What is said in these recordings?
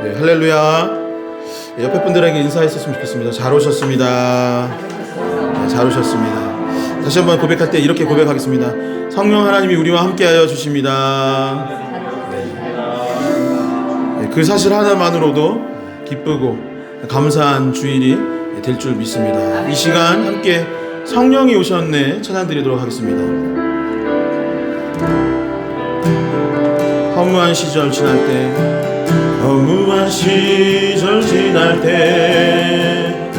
네, 할렐루야. 네, 옆에 분들에게 인사했었으면 좋겠습니다. 잘 오셨습니다. 네, 잘 오셨습니다. 다시 한번 고백할 때 이렇게 고백하겠습니다. 성령 하나님이 우리와 함께하여 주십니다. 네, 그 사실 하나만으로도 기쁘고 감사한 주일이 될 줄 믿습니다. 이 시간 함께 성령이 오셨네 찬양드리도록 하겠습니다. 허무한 시절 지날 때, 허무한 시절 지날 때,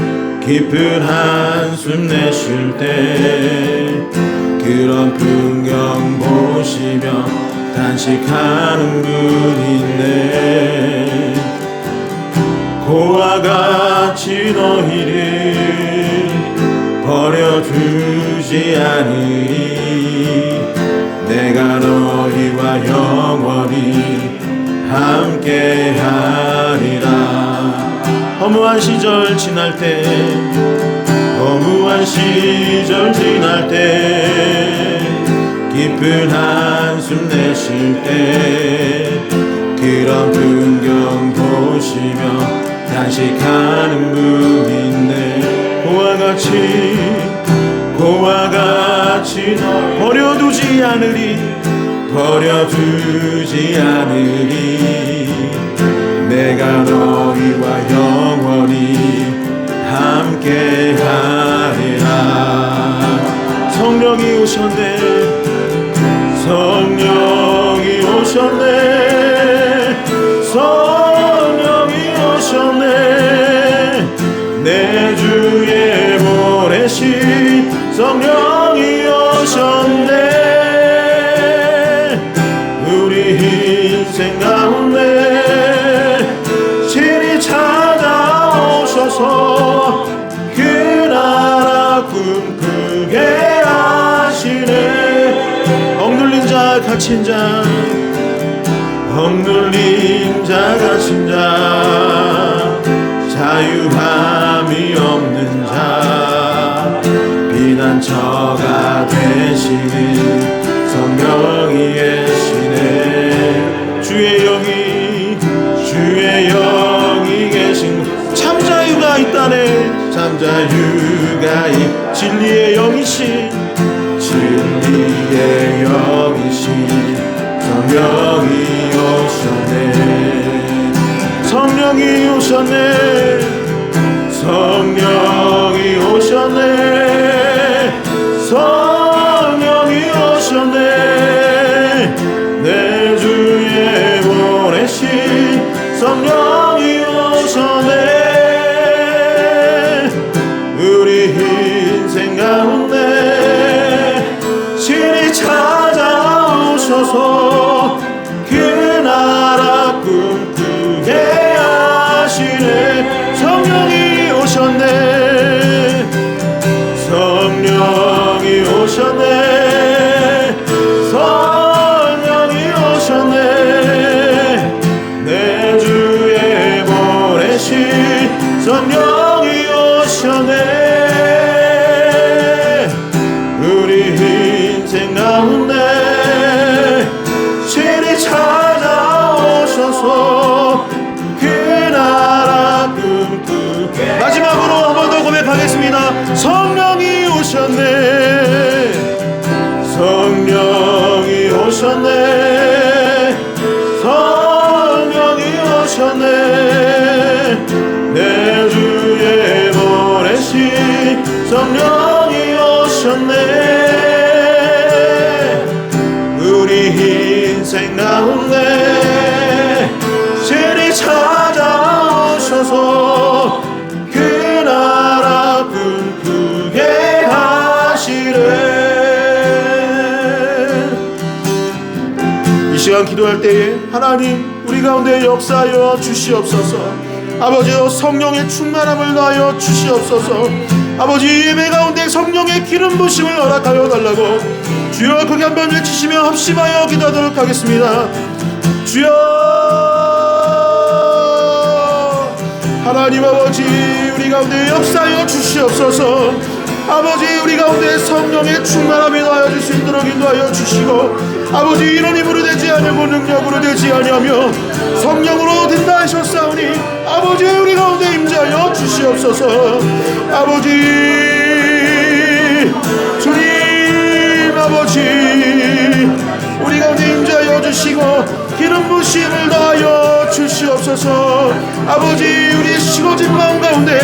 깊은 한숨 내쉴 때, 그런 풍경 보시며 단식하는 분인데, 고와 같이 너희를 버려두지 않으리. 내가 너희와 영원히 함께하리라. 허무한 시절 지날 때, 허무한 시절 지날 때, 깊은 한숨 내쉴 때, 그런 풍경 보시며 단식하는 분인데, 고와 같이 버려두지 않으리. 버려두지 않으리. 내가 너희와 영원히 함께하리라. 성령이 오셨네. 성령이 오셨네. 성령이 오셨네. 내 주에 보내신 성령이 오셨네. 우리 인생 가운데 신이 찾아오셔서 그 나라 꿈꾸게 하시네. 억눌린 자 갇힌 자, 억눌린 자 갇힌 자, 자유함이 없는 자, 피난처가 되시는 성령이 계시네. 주의 영이 계신 참 자유가 있다네. 참 자유가 진리의 영이신, 진리의 영이신 성령이 오셨네. 성령이 오셨네. 성령이 오셨네. 성령이 오셨네. 내 주에 보내신 성령이 오셨네. 우리 인생 가운데 신이 찾아오셔서 그 나라 꿈꾸게 하시네. 성령이 오셨네. 성령이 오셨네. 성령이 오셨네. 내 주에 보내신 성령이 오셨네. 우리 인생 가운데 신이 찾아오셔서 그 나라 꿈꾸게. 마지막으로 한 번 더 고백하겠습니다. 성령이 오셨네. 성령이 오셨네. 성령이 오셨네. 내 주에 보내신 성령이 오셨네. 우리 인생 가운데 신이 찾아오셔서 그 나라 꿈꾸게 하시네. 이 시간 기도할 때에 하나님 우리 가운데 역사하여 주시옵소서. 아버지여, 성령의 충만함을 더하여 주시옵소서. 아버지, 예배 가운데 성령의 기름 부심을 허락하여 달라고 주여 크게 한번 외치시며 합심하여 기도하도록 하겠습니다. 주여, 하나님 아버지, 우리 가운데 역사하여 주시옵소서. 아버지 우리 가운데 성령의 충만함이 더하여 줄 수 있도록 인도하여 주시고 아버지 이런 힘으로 되지 아니하고 능력으로 되지 아니하며 성령으로 된다 하셨사오니 아버지 우리 가운데 임재하여 주시옵소서. 아버지 주님 아버지 우리 가운데 임재하여 주시고 기름 부심을 더하여 주시옵소서. 아버지 우리의 식어진 마음 가운데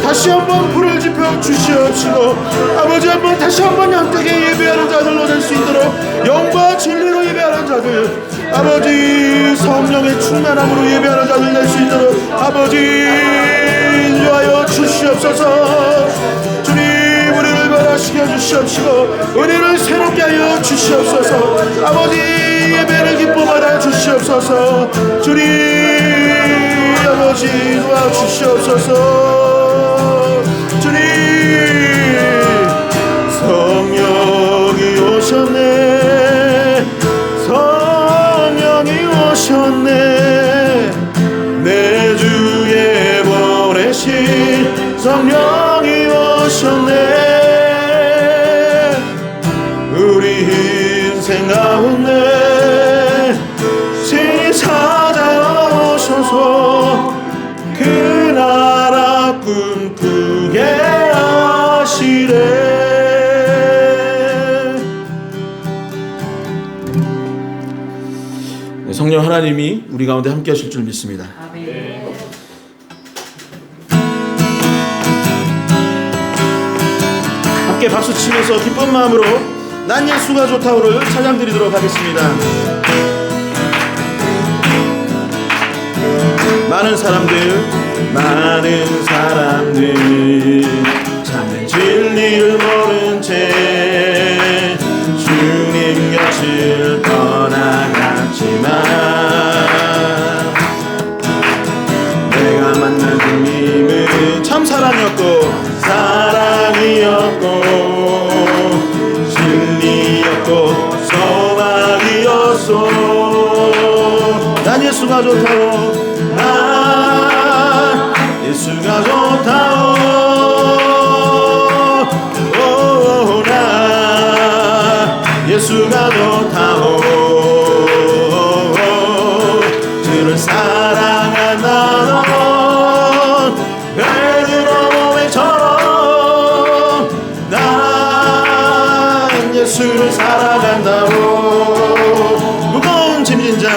다시 한번 불을 지펴 주시옵시고 아버지 한번 다시 한번 양되게 예배하는 자들로 될 수 있도록 영과 진리로 예배하는 자들 아버지 성령의 충만함으로 예배하는 자들 될 수 있도록 아버지 인도하여 주시옵소서. 주님 우리를 변화시켜 주시옵시고 은혜를 새롭게 하여 주시옵소서. 아버지 예배를 기뻐 받아 주시옵소서. 주님 아버지 도와주시옵소서. 주님 성령이 오셨네. 성령이 오셨네. 내 주에 보내신 성령이 오셨네. 우리 인생 가운데 신이 찾아오셔서 그 나라 꿈꾸게 하시래. 네, 성령 하나님이 우리 가운데 함께 하실 줄 믿습니다. 아멘. 함께 박수 치면서 기쁜 마음으로 난 예수가 좋다오를 찬양 드리도록 하겠습니다. 많은 사람들 참된 진리를 모른 채 주님 곁을 떠나갔지만 내가 만난 주님은 참 사랑이었고 진리였고 소망이었소. 난 예수가 좋다오. 난 예수가 좋다오. 난 예수가 좋다오. 주를 사랑한 나는 베드로 몸에처럼 난 예수를 사랑한다오. 무거운 짐진 자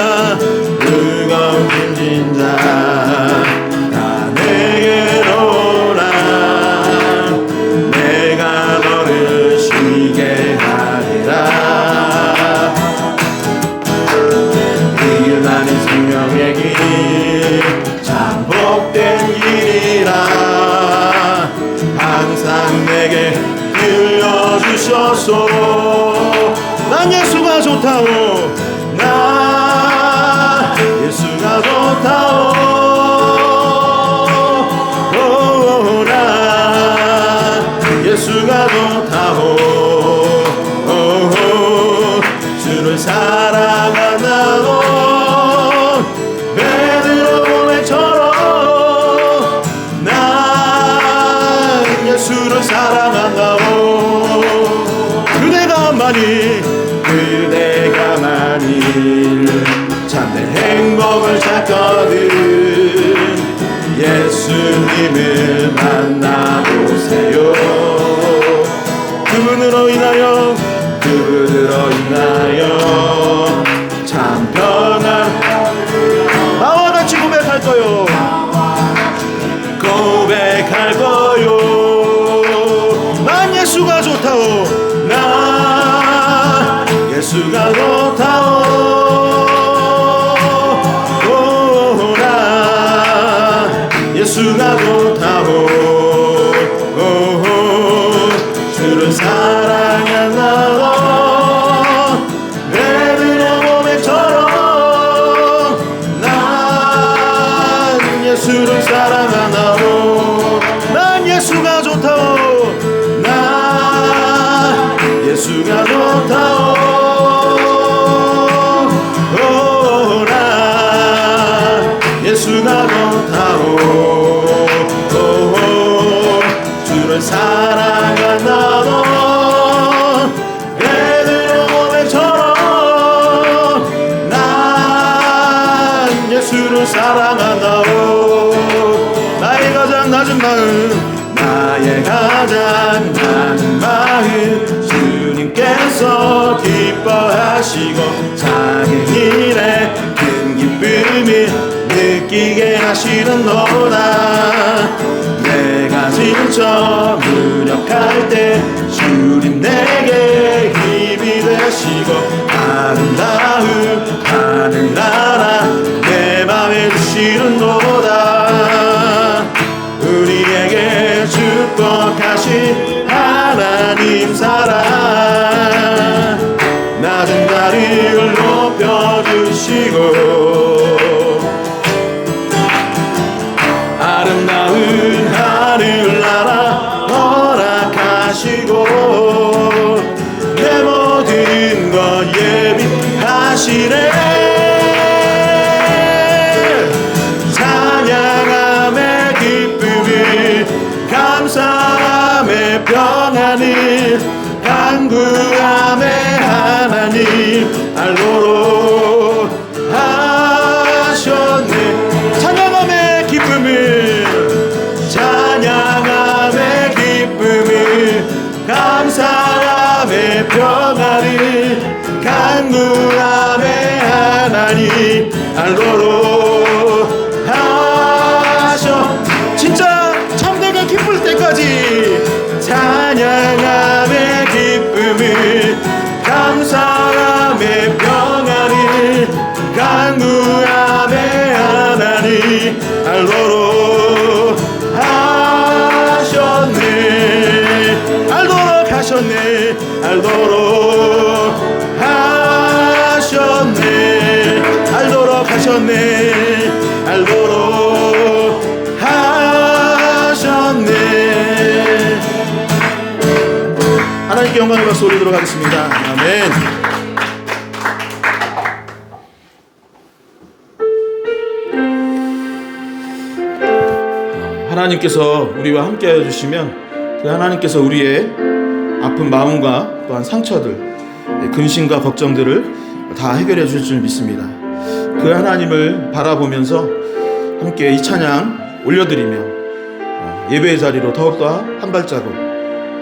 다 내게로 오라. 내가 너를 쉬게 하리라. 이 길만이 생명의 길 참 복된 길이라. 항상 내게 들려주셨소. 난 예수가 좋다오. 난 예수가 좋다오. 난 예수가 좋다오. 주를 사랑한다오. 베드로 몸에처럼 난 예수를 사랑한다오. 그대가 만일 참된 행복을 찾거든 예수님을 만나보세요. 그분으로 인하여 참 편한 나와 같이 고백할 거요. 난 예수가 좋다오. 난 예수가 좋다오. 예수가 좋다오. 주를 사랑한다오. 베드로 몸에처럼 예수를 사랑한다오. 나의 가장 낮은 마음, 나의 가장 낮은 마음, 주님께서 기뻐하시고 작은 일에 큰 기쁨을 느끼게 하시는도다. 내가 지쳐 무력할 때 주님 내게 힘이 되시고 아름다운 하늘나라 내 맘에 주시는도다. 우리에게 축복하신 하나님 사랑, 낮은 자리를 높여주시고 아름다운 하늘나라 허락하시고 내 모든 것 예비하시네. 찬양함의 기쁨을 감사함의 평안을 간구함의 하나님 알도록 하셨네. 찬양함의 기쁨을 찬양함의 기쁨을 감사함의 평안을 간구함의 하나님 알도록 하셔. 진짜 참내가 기쁠 때까지 찬양함의 기쁨을 감사함의 평안을 간구함의 하나님 알도록 하셨네. 알도록 하셨네. 알도록 하셨네. 알도록 하셨네. 알도록 하셨네. 하나님께 영광의 박수 올리도록 하겠습니다. 아멘. 하나님께서 우리와 함께 하여 주시면 그 하나님께서 우리의 아픈 마음과 또한 상처들, 근심과 걱정들을 다 해결해 주실 줄 믿습니다. 그 하나님을 바라보면서 함께 이 찬양 올려드리며 예배의 자리로 더욱더 한 발자국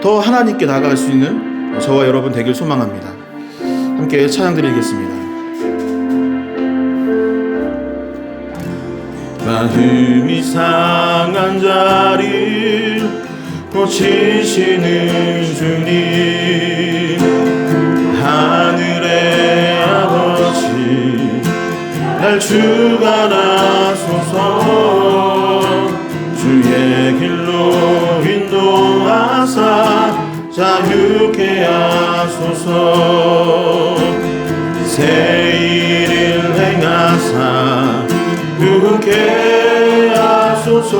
더 하나님께 나아갈 수 있는 저와 여러분 되길 소망합니다. 함께 찬양 드리겠습니다. 마음이 상한 자리 고치시는 주님, 하늘의 아버지 날 주관하소서. 주의 길로 인도하사 자유케 하소서. 새 일을 행하사 부흥케 하소서.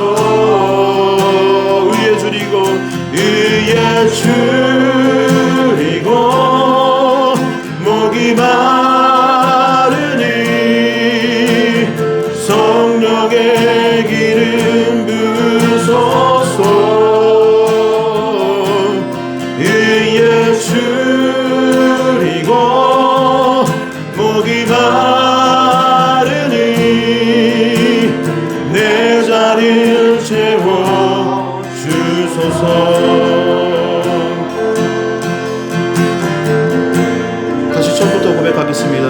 의에 줄이고 의에 줄이고 목이 마르니 성령의 기름 부으소서. 의에 줄이고 목이 마르니 내 자리를 채워 주소서. 다시 처음부터 고백하겠습니다.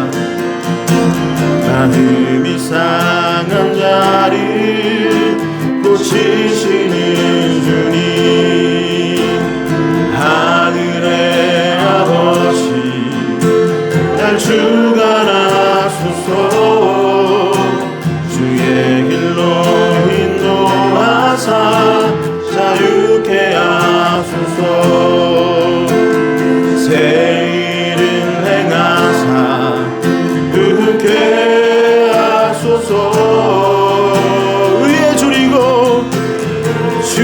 마음이 상한 자리 고치시는 주님, 하늘의 아버지 날 주관하소서. 주의 길로 인도하사 자유케 하소서. 새 일을 행하사 부흥케 하소서. 의에 줄이고 주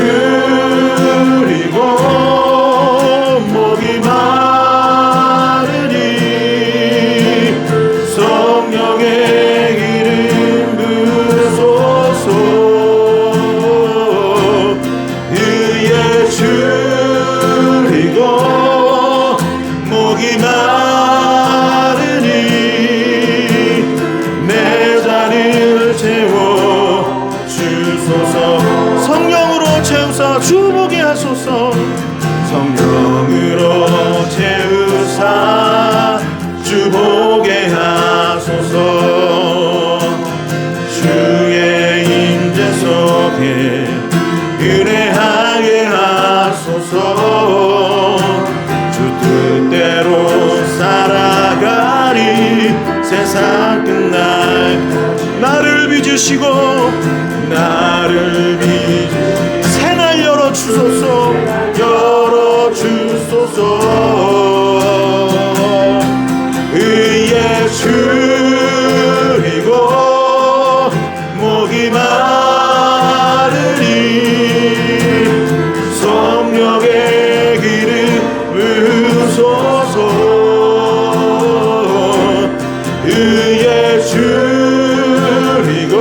주보게 하소서. 성령으로 채우사 주보게 하소서. 주의 임재 속에 은혜하게 하소서. 주 뜻대로 살아가리 세상 끝날. 나를 빚으시고 나를 빚으시고 새날 열어주소서. 열어주소서. 의에 줄이고 목이 마르니 성령의 기름 부으소서. 의에 줄이고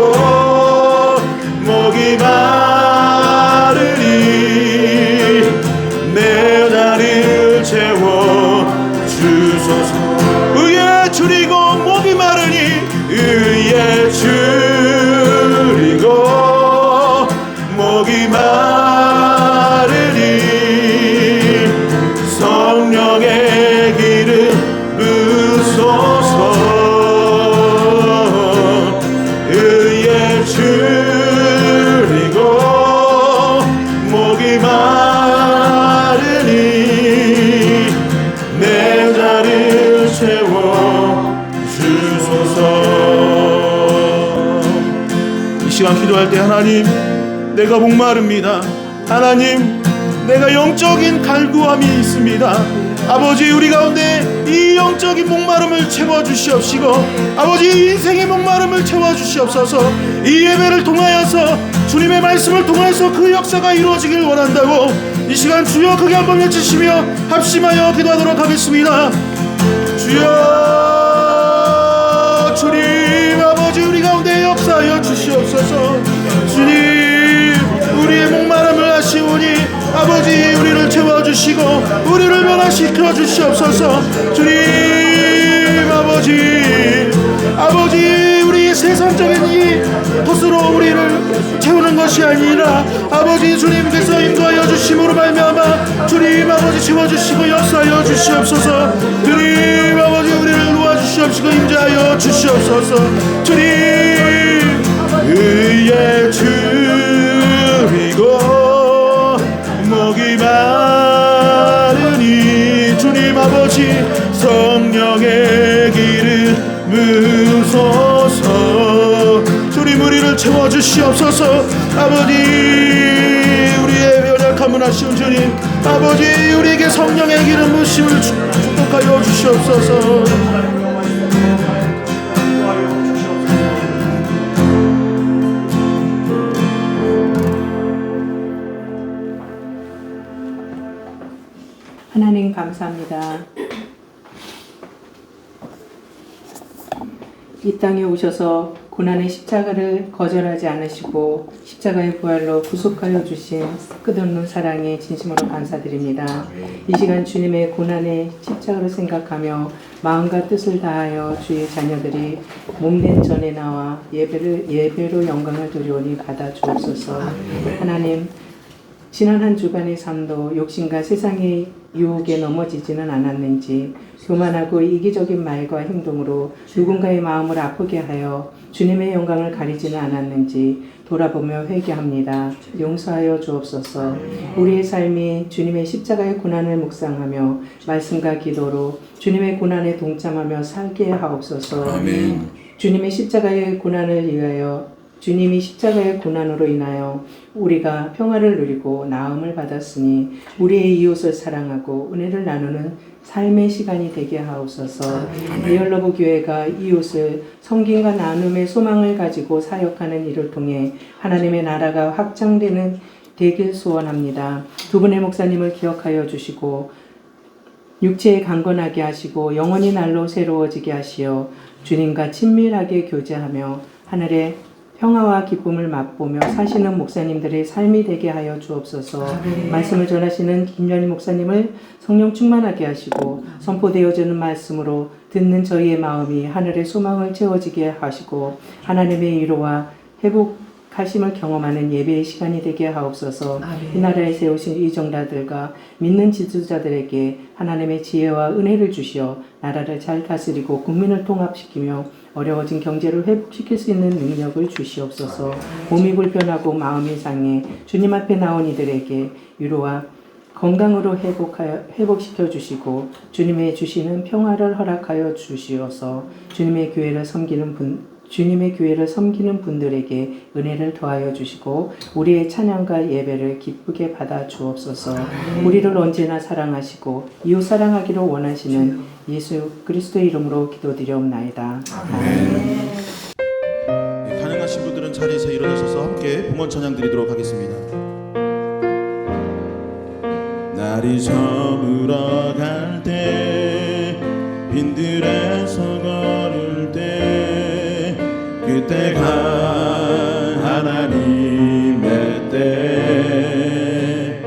목이 마르니 내 자리를 채워 주소서. 의에 줄이고 목이 마르니 의에 줄이고 목이 마르니 성령의 기름 부으소서. 의에 줄이고 목이 마르니 내 자리를 채워 주소서. 이 시간 기도할 때 하나님, 내가 목마릅니다. 하나님, 내가 영적인 갈구함이 있습니다. 아버지, 우리 가운데 이 영적인 목마름을 채워주시옵시고 아버지, 인생의 목마름을 채워주시옵소서. 이 예배를 통하여서 주님의 말씀을 통해서 그 역사가 이루어지길 원한다고 이 시간 주여 크게 한번 외치시며 합심하여 기도하도록 하겠습니다. 주여, 주님 아버지, 우리 가운데 역사하여 주시옵소서. 주님, 우리의 목마름을 아시오니 아버지, 우리를 채워주시고 우리를 변화시켜 주시옵소서. 주님 아버지, 우리 세상적인 이 것으로 우리를 채우는 것이 아니라 아버지, 주님께서 인도하여 주심으로 말미암아 주님 아버지 채워주시고 역사하여 주시옵소서. 주님 아버지, 우리를 놓아주시옵시고 임재하여 주시옵소서. 주님, 의에 줄이고 목이 마르니 주님 아버지, 성령의 기름 부으소서. 주님, 우리를 채워주시옵소서. 아버지, 우리의 연약함을 아시온 주님 아버지, 우리에게 성령의 기름 부으심을 축복하여 주시옵소서. 하나님 감사합니다. 이 땅에 오셔서 고난의 십자가를 거절하지 않으시고 십자가의 부활로 구속하여 주신 끝없는 사랑에 진심으로 감사드립니다. 이 시간 주님의 고난의 십자가를 생각하며 마음과 뜻을 다하여 주의 자녀들이 몸된 전에 나와 예배로 영광을 드리오니 받아 주옵소서. 하나님, 지난 한 주간의 삶도 욕심과 세상의 유혹에 넘어지지는 않았는지 교만하고 이기적인 말과 행동으로 누군가의 마음을 아프게 하여 주님의 영광을 가리지는 않았는지 돌아보며 회개합니다. 용서하여 주옵소서. 우리의 삶이 주님의 십자가의 고난을 묵상하며 말씀과 기도로 주님의 고난에 동참하며 살게 하옵소서. 아멘. 주님의 십자가의 고난을 위하여 주님이 십자가의 고난으로 인하여 우리가 평화를 누리고 나음을 받았으니 우리의 이웃을 사랑하고 은혜를 나누는 삶의 시간이 되게 하옵소서. 리얼러브 교회가 이웃을 섬김과 나눔의 소망을 가지고 사역하는 일을 통해 하나님의 나라가 확장되는 되길 소원합니다. 두 분의 목사님을 기억하여 주시고 육체에 강건하게 하시고 영원히 날로 새로워지게 하시어 주님과 친밀하게 교제하며 하늘의 평화와 기쁨을 맛보며 사시는 목사님들의 삶이 되게 하여 주옵소서. 말씀을 전하시는 김연희 목사님을 성령 충만하게 하시고 선포되어지는 말씀으로 듣는 저희의 마음이 하늘의 소망을 채워지게 하시고 하나님의 위로와 회복 하심을 경험하는 예배의 시간이 되게 하옵소서. 아멘. 이 나라에 세우신 이정자들과 믿는 지도자들에게 하나님의 지혜와 은혜를 주시어 나라를 잘 다스리고 국민을 통합시키며 어려워진 경제를 회복시킬 수 있는 능력을 주시옵소서. 몸이 불편하고 마음이 상해 주님 앞에 나온 이들에게 위로와 건강으로 회복시켜 주시고 주님의 주시는 평화를 허락하여 주시어서 주님의 교회를 섬기는 분들에게 은혜를 더하여 주시고 우리의 찬양과 예배를 기쁘게 받아 주옵소서. 우리를 언제나 사랑하시고 이웃 사랑하기를 원하시는 예수 그리스도의 이름으로 기도드리옵나이다. 아멘. 가능하신 분들은 자리에서 일어나셔서 함께 봉헌 찬양 드리도록 하겠습니다. 날이 저물어 갈 때 빈들에서 걸을 때 그때가 하나님의 때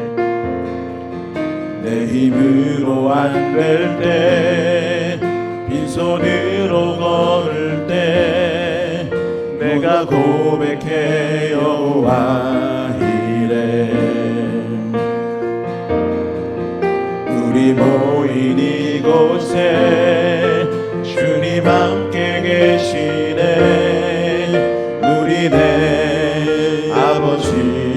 내 힘으로 안 될 때 빈손으로 걸을 때 내가 고백해 여호와 이래 우리 모인 이곳에 주님 함께 계시네 우리 내 아버지네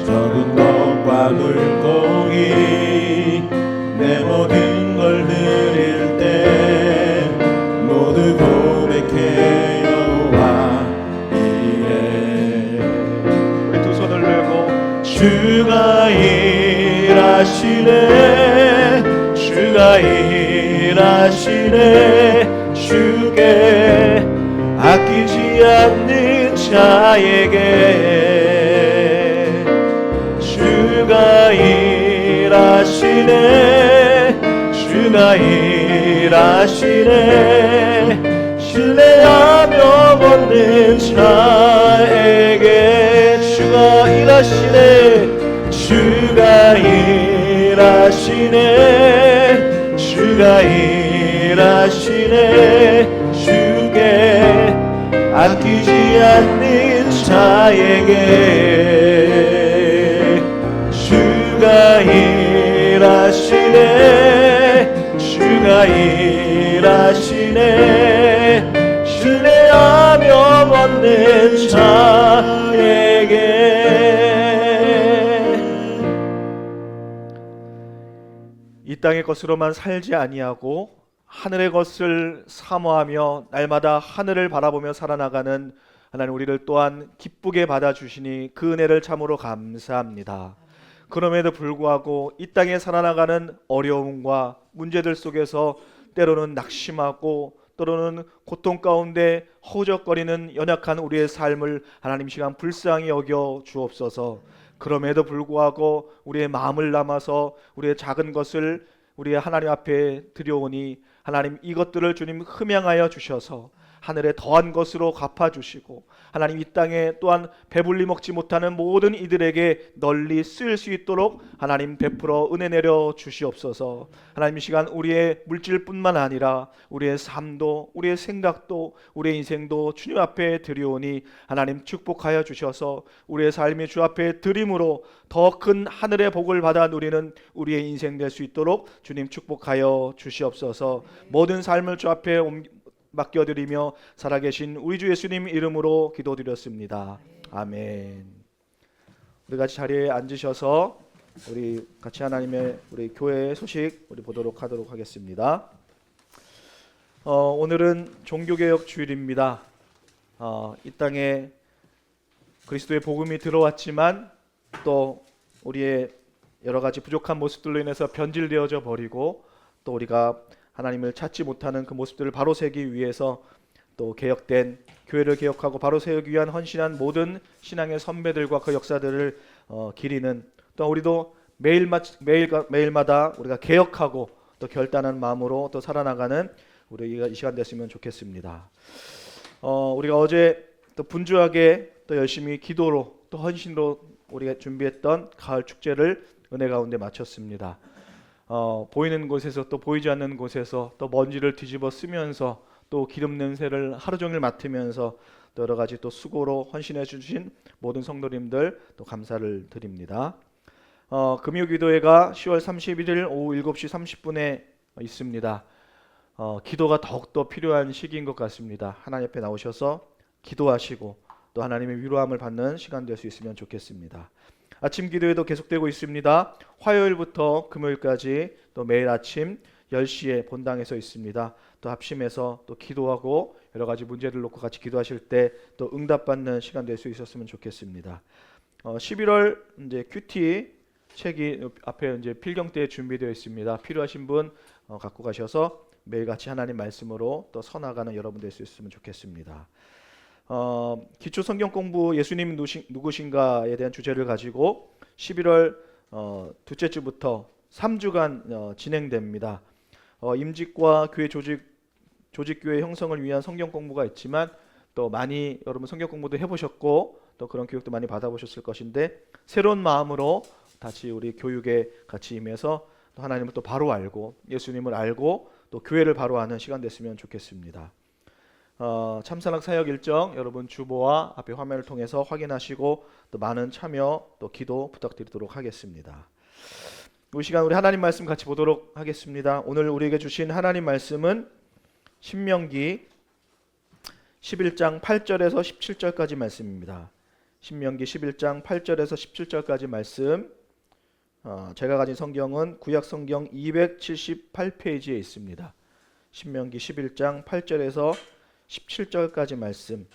적은 것과 물고기 내 모든 걸 드릴 때 모두 고백해 여호와 이래 우리 두 손을 들고 주가 일하시네 주가 일하시네 주께 아끼지 않는 자에게 주가 일하시네 주가 일하시네 신뢰하며 얻는 자에게 주가 일하시네 주가 일하시네 주가 일하시네 주께 아끼지 않는 자에게 주가 일하시네 주가 일하시네 신뢰하며 얻는 자에게 이 땅의 것으로만 살지 아니하고 하늘의 것을 사모하며 날마다 하늘을 바라보며 살아나가는 하나님 우리를 또한 기쁘게 받아주시니 그 은혜를 참으로 감사합니다. 그럼에도 불구하고 이 땅에 살아나가는 어려움과 문제들 속에서 때로는 낙심하고 때로는 고통 가운데 허우적거리는 연약한 우리의 삶을 하나님 시간 불쌍히 여겨 주옵소서. 그럼에도 불구하고 우리의 마음을 담아서 우리의 작은 것을 우리의 하나님 앞에 드려오니 하나님 이것들을 주님 흠양하여 주셔서 하늘에 더한 것으로 갚아주시고 하나님 이 땅에 또한 배불리 먹지 못하는 모든 이들에게 널리 쓰일 수 있도록 하나님 베풀어 은혜 내려 주시옵소서. 하나님 이 시간 우리의 물질뿐만 아니라 우리의 삶도 우리의 생각도 우리의 인생도 주님 앞에 드리오니 하나님 축복하여 주셔서 우리의 삶이 주 앞에 드림으로 더 큰 하늘의 복을 받아 누리는 우리의 인생 될 수 있도록 주님 축복하여 주시옵소서. 모든 삶을 주 앞에 맡겨드리며 살아계신 우리 주 예수님 이름으로 기도드렸습니다. 아멘. 우리 같이 자리에 앉으셔서 우리 같이 하나님의 우리 교회 소식 우리 보도록 하겠습니다. 오늘은 종교개혁 주일입니다. 이 땅에 그리스도의 복음이 들어왔지만 또 우리의 여러 가지 부족한 모습들로 인해서 변질되어져 버리고 또 우리가 하나님을 찾지 못하는 그 모습들을 바로 세기 위해서 또 개혁된 교회를 개혁하고 바로 세우기 위한 헌신한 모든 신앙의 선배들과 그 역사들을 기리는 또 우리도 매일마다 우리가 개혁하고 또 결단한 마음으로 또 살아나가는 우리가 이 시간 됐으면 좋겠습니다. 우리가 어제 또 분주하게 또 열심히 기도로 또 헌신으로 우리가 준비했던 가을 축제를 은혜 가운데 마쳤습니다. 보이는 곳에서 또 보이지 않는 곳에서 또 먼지를 뒤집어 쓰면서 또 기름 냄새를 하루 종일 맡으면서 또 여러 가지 또 수고로 헌신해 주신 모든 성도님들 또 감사를 드립니다. 금요기도회가 10월 31일 오후 7시 30분에 있습니다. 기도가 더욱더 필요한 시기인 것 같습니다. 하나님 앞에 나오셔서 기도하시고 또 하나님의 위로함을 받는 시간 될 수 있으면 좋겠습니다. 아침 기도회도 계속되고 있습니다. 화요일부터 금요일까지 또 매일 아침 10시에 본당에서 있습니다. 또 합심해서 또 기도하고 여러 가지 문제를 놓고 같이 기도하실 때 또 응답받는 시간 될 수 있었으면 좋겠습니다. 11월 이제 큐티 책이 앞에 이제 필경대에 준비되어 있습니다. 필요하신 분 갖고 가셔서 매일같이 하나님 말씀으로 또 서나가는 여러분 될 수 있으면 좋겠습니다. 기초 성경 공부 예수님 누구신가에 대한 주제를 가지고 11월 둘째 주부터 3주간 진행됩니다. 임직과 교회 조직교회 형성을 위한 성경 공부가 있지만 또 많이 여러분 성경 공부도 해보셨고 또 그런 교육도 많이 받아보셨을 것인데 새로운 마음으로 다시 우리 교육에 같이 임해서 또 하나님을 또 바로 알고 예수님을 알고 또 교회를 바로 아는 시간 됐으면 좋겠습니다. 참사랑 사역 일정 여러분 주보와 앞에 화면을 통해서 확인하시고 또 많은 참여 또 기도 부탁드리도록 하겠습니다. 이 시간 우리 하나님 말씀 같이 보도록 하겠습니다. 오늘 우리에게 주신 하나님 말씀은 신명기 11장 8절에서 17절까지 말씀입니다. 신명기 11장 8절에서 17절까지 말씀. 제가 가진 성경은 구약 성경 278페이지에 있습니다. 신명기 11장 8절에서 17절까지 말씀.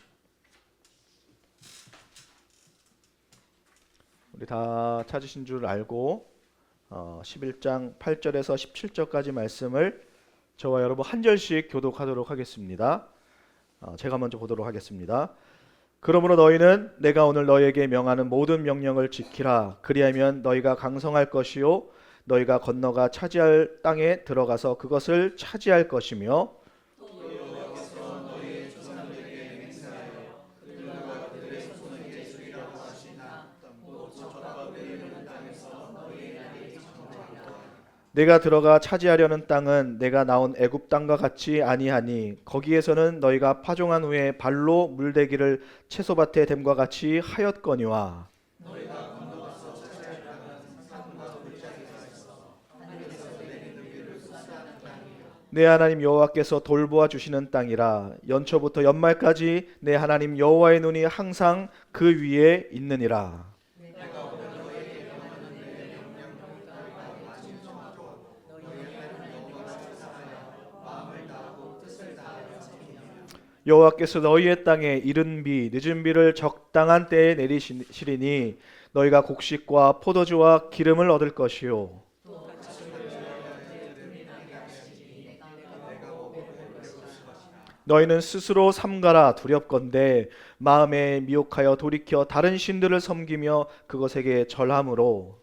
우리 다 찾으신 줄 알고 11장 8절에서 17절까지 말씀을 저와 여러분 한 절씩 교독하도록 하겠습니다. 제가 먼저 보도록 하겠습니다. 그러므로 너희는 내가 오늘 너희에게 명하는 모든 명령을 지키라. 그리하면 너희가 강성할 것이요 너희가 건너가 차지할 땅에 들어가서 그것을 차지할 것이며 내가 들어가 차지하려는 땅은 내가 나온 애굽 땅과 같이 아니하니 거기에서는 너희가 파종한 후에 발로 물대기를 채소밭에 댐과 같이 하였거니와 내 하나님 여호와께서 돌보아 주시는 땅이라. 연초부터 연말까지 내 하나님 여호와의 눈이 항상 그 위에 있느니라. 여호와께서 너희의 땅에 이른 비 늦은 비를 적당한 때에 내리시리니 너희가 곡식과 포도주와 기름을 얻을 것이요 너희는 스스로 삼가라. 두렵건대 마음에 미혹하여 돌이켜 다른 신들을 섬기며 그것에게 절함으로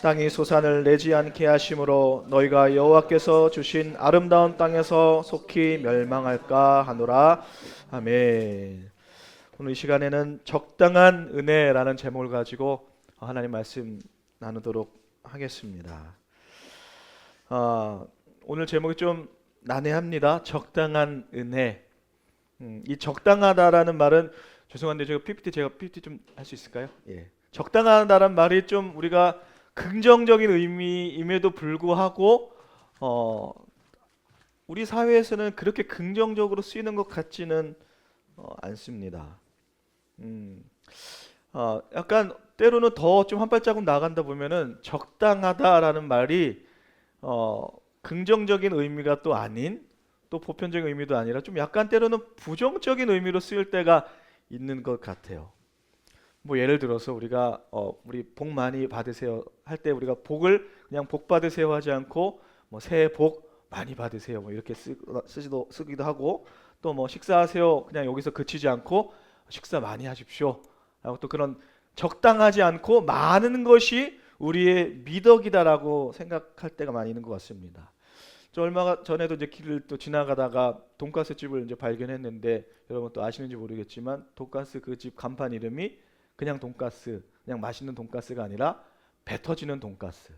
땅이 소산을 내지 않게 하심으로 너희가 여호와께서 주신 아름다운 땅에서 속히 멸망할까 하노라. 아멘. 오늘 이 시간에는 적당한 은혜라는 제목을 가지고 하나님 말씀 나누도록 하겠습니다. 오늘 제목이 좀 난해합니다. 적당한 은혜. 이 적당하다라는 말은 죄송한데 제가 PPT 좀 할 수 있을까요? 예. 적당하다라는 말이 좀 우리가 긍정적인 의미임에도 불구하고 우리 사회에서는 그렇게 긍정적으로 쓰이는 것 같지는 않습니다. 약간 때로는 더 좀 한 발자국 나간다 보면은 적당하다라는 말이 긍정적인 의미가 또 아닌 또 보편적인 의미도 아니라 좀 약간 때로는 부정적인 의미로 쓰일 때가 있는 것 같아요. 뭐 예를 들어서 우리가 우리 복 많이 받으세요 할 때 우리가 복을 그냥 복 받으세요 하지 않고 뭐 새해 복 많이 받으세요 뭐 이렇게 쓰기도 하고 또 뭐 식사하세요 그냥 여기서 그치지 않고 식사 많이 하십시오 하고 또 그런 적당하지 않고 많은 것이 우리의 미덕이다라고 생각할 때가 많이 있는 것 같습니다. 저 얼마 전에도 이제 길을 또 지나가다가 돈가스 집을 이제 발견했는데 여러분 또 아시는지 모르겠지만 돈가스 그 집 간판 이름이 그냥 돈가스, 그냥 맛있는 돈가스가 아니라 배 터지는 돈가스.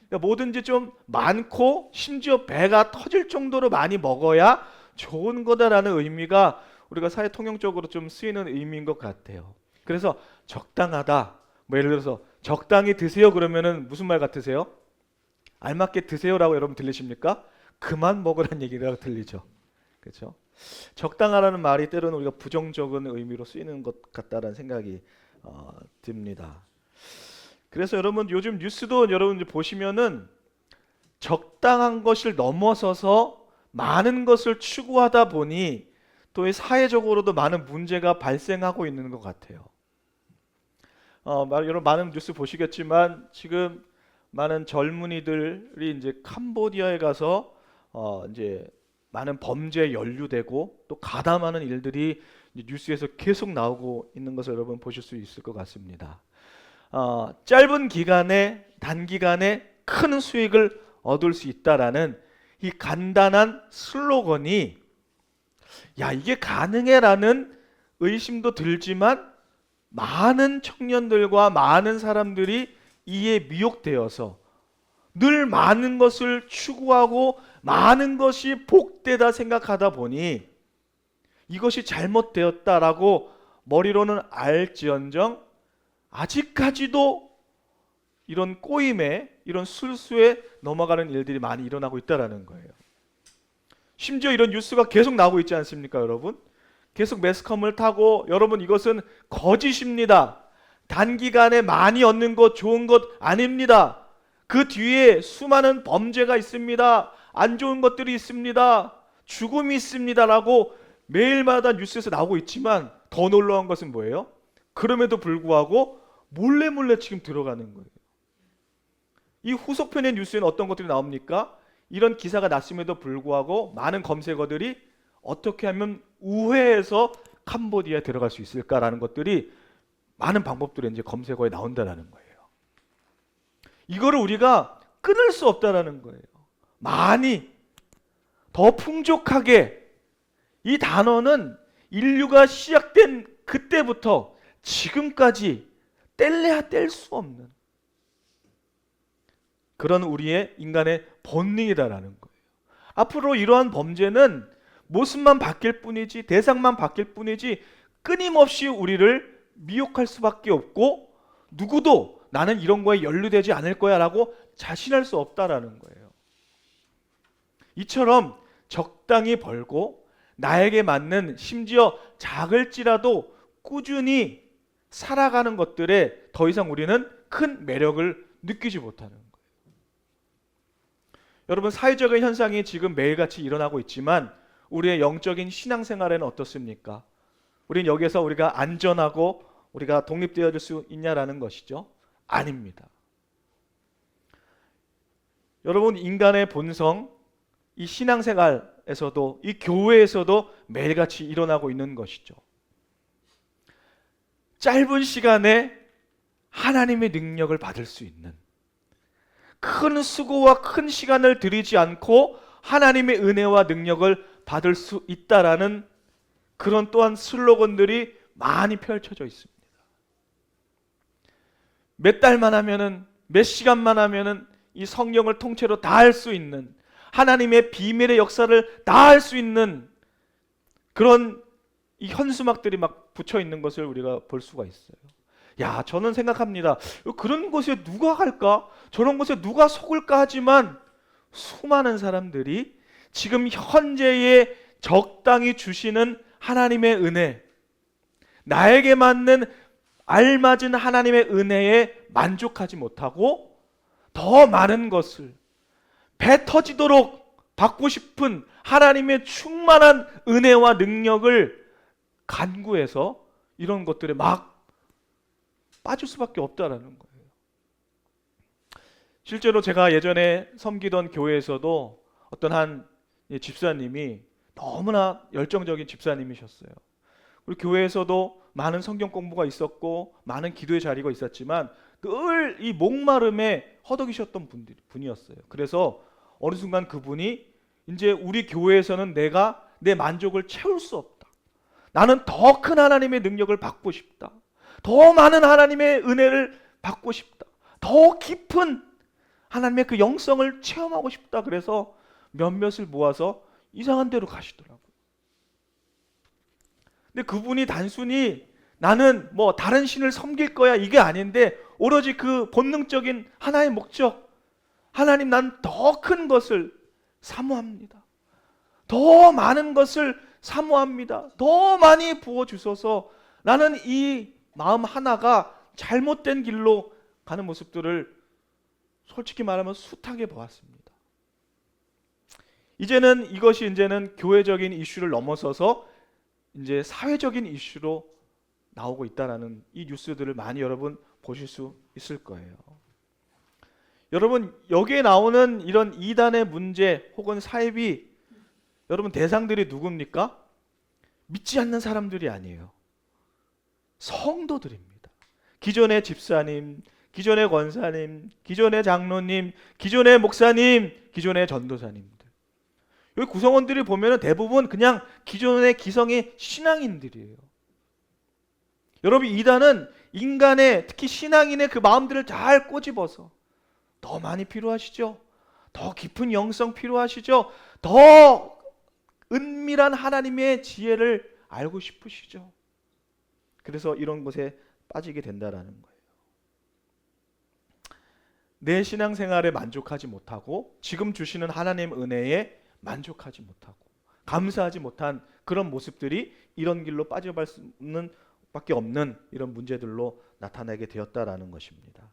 그러니까 뭐든지 좀 많고 심지어 배가 터질 정도로 많이 먹어야 좋은 거다라는 의미가 우리가 사회 통용적으로 좀 쓰이는 의미인 것 같아요. 그래서 적당하다. 뭐 예를 들어서 적당히 드세요 그러면은 무슨 말 같으세요? 알맞게 드세요라고 여러분 들리십니까? 그만 먹으라는 얘기가 들리죠. 그렇죠? 적당하라는 말이 때로는 우리가 부정적인 의미로 쓰이는 것 같다라는 생각이 듭니다. 그래서 여러분 요즘 뉴스도 여러분 이제 보시면은 적당한 것을 넘어서서 많은 것을 추구하다 보니 또 이 사회적으로도 많은 문제가 발생하고 있는 것 같아요. 여러분 많은 뉴스 보시겠지만 지금 많은 젊은이들이 이제 캄보디아에 가서 이제 많은 범죄에 연루되고 또 가담하는 일들이 뉴스에서 계속 나오고 있는 것을 여러분 보실 수 있을 것 같습니다. 짧은 기간에 단기간에 큰 수익을 얻을 수 있다라는 이 간단한 슬로건이 야 이게 가능해라는 의심도 들지만 많은 청년들과 많은 사람들이 이에 미혹되어서 늘 많은 것을 추구하고 많은 것이 복되다 생각하다 보니 이것이 잘못되었다라고 머리로는 알지언정 아직까지도 이런 꼬임에 이런 술수에 넘어가는 일들이 많이 일어나고 있다라는 거예요. 심지어 이런 뉴스가 계속 나오고 있지 않습니까, 여러분? 계속 매스컴을 타고 여러분 이것은 거짓입니다. 단기간에 많이 얻는 것 좋은 것 아닙니다. 그 뒤에 수많은 범죄가 있습니다. 안 좋은 것들이 있습니다. 죽음이 있습니다라고 매일마다 뉴스에서 나오고 있지만 더 놀라운 것은 뭐예요? 그럼에도 불구하고 몰래 지금 들어가는 거예요. 이 후속편의 뉴스에는 어떤 것들이 나옵니까? 이런 기사가 났음에도 불구하고 많은 검색어들이 어떻게 하면 우회해서 캄보디아에 들어갈 수 있을까라는 것들이 많은 방법들이 이제 검색어에 나온다라는 거예요. 이거를 우리가 끊을 수 없다라는 거예요. 많이 더 풍족하게 이 단어는 인류가 시작된 그때부터 지금까지 뗄래야 뗄 수 없는 그런 우리의 인간의 본능이다라는 거예요. 앞으로 이러한 범죄는 모습만 바뀔 뿐이지 대상만 바뀔 뿐이지 끊임없이 우리를 미혹할 수밖에 없고 누구도 나는 이런 거에 연루되지 않을 거야 라고 자신할 수 없다라는 거예요. 이처럼 적당히 벌고 나에게 맞는 심지어 작을지라도 꾸준히 살아가는 것들에 더 이상 우리는 큰 매력을 느끼지 못하는 거예요. 여러분 사회적인 현상이 지금 매일같이 일어나고 있지만 우리의 영적인 신앙생활에는 어떻습니까? 우리는 여기에서 우리가 안전하고 우리가 독립되어질 수 있냐라는 것이죠. 아닙니다. 여러분 인간의 본성, 이 신앙생활에서도 이 교회에서도 매일같이 일어나고 있는 것이죠. 짧은 시간에 하나님의 능력을 받을 수 있는 큰 수고와 큰 시간을 들이지 않고 하나님의 은혜와 능력을 받을 수 있다라는 그런 또한 슬로건들이 많이 펼쳐져 있습니다. 몇 달만 하면은 몇 시간만 하면은 이 성령을 통째로 다 할 수 있는 하나님의 비밀의 역사를 다 할 수 있는 그런 이 현수막들이 막 붙여 있는 것을 우리가 볼 수가 있어요. 야, 저는 생각합니다. 그런 곳에 누가 갈까? 저런 곳에 누가 속을까? 하지만 수많은 사람들이 지금 현재에 적당히 주시는 하나님의 은혜, 나에게 맞는 알맞은 하나님의 은혜에 만족하지 못하고 더 많은 것을 배 터지도록 받고 싶은 하나님의 충만한 은혜와 능력을 간구해서 이런 것들에 막 빠질 수밖에 없다라는 거예요. 실제로 제가 예전에 섬기던 교회에서도 어떤 한 집사님이 너무나 열정적인 집사님이셨어요. 우리 교회에서도 많은 성경 공부가 있었고 많은 기도의 자리가 있었지만 늘 이 목마름에 허덕이셨던 분이었어요. 그래서 어느 순간 그분이 이제 우리 교회에서는 내가 내 만족을 채울 수 없다. 나는 더 큰 하나님의 능력을 받고 싶다. 더 많은 하나님의 은혜를 받고 싶다. 더 깊은 하나님의 그 영성을 체험하고 싶다 그래서 몇몇을 모아서 이상한 데로 가시더라고요. 근데 그분이 단순히 나는 뭐 다른 신을 섬길 거야 이게 아닌데 오로지 그 본능적인 하나의 목적, 하나님 난 더 큰 것을 사모합니다. 더 많은 것을 사모합니다. 더 많이 부어주셔서 나는 이 마음 하나가 잘못된 길로 가는 모습들을 솔직히 말하면 숱하게 보았습니다. 이제는 이제는 교회적인 이슈를 넘어서서 이제 사회적인 이슈로 나오고 있다라는 이 뉴스들을 많이 여러분 보실 수 있을 거예요. 여러분 여기에 나오는 이런 이단의 문제 혹은 사입이 여러분 대상들이 누굽니까? 믿지 않는 사람들이 아니에요. 성도들입니다. 기존의 집사님, 기존의 권사님, 기존의 장로님, 기존의 목사님, 기존의 전도사님들. 여기 구성원들이 보면 대부분 그냥 기존의 기성의 신앙인들이에요. 여러분 이단은 인간의 특히 신앙인의 그 마음들을 잘 꼬집어서 더 많이 필요하시죠? 더 깊은 영성 필요하시죠? 더 은밀한 하나님의 지혜를 알고 싶으시죠? 그래서 이런 곳에 빠지게 된다라는 거예요. 내 신앙생활에 만족하지 못하고 지금 주시는 하나님 은혜에 만족하지 못하고 감사하지 못한 그런 모습들이 이런 길로 빠져갈 수는 밖에 없는 이런 문제들로 나타나게 되었다라는 것입니다.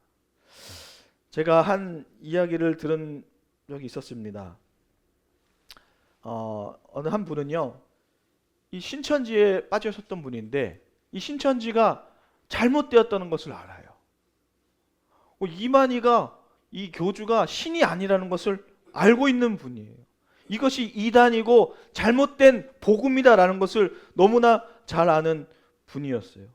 제가 한 이야기를 들은 적이 있었습니다. 어느 한 분은요, 이 신천지에 빠지셨던 분인데 이 신천지가 잘못되었다는 것을 알아요. 이만희가 이 교주가 신이 아니라는 것을 알고 있는 분이에요. 이것이 이단이고 잘못된 복음이다라는 것을 너무나 잘 아는 분이었어요.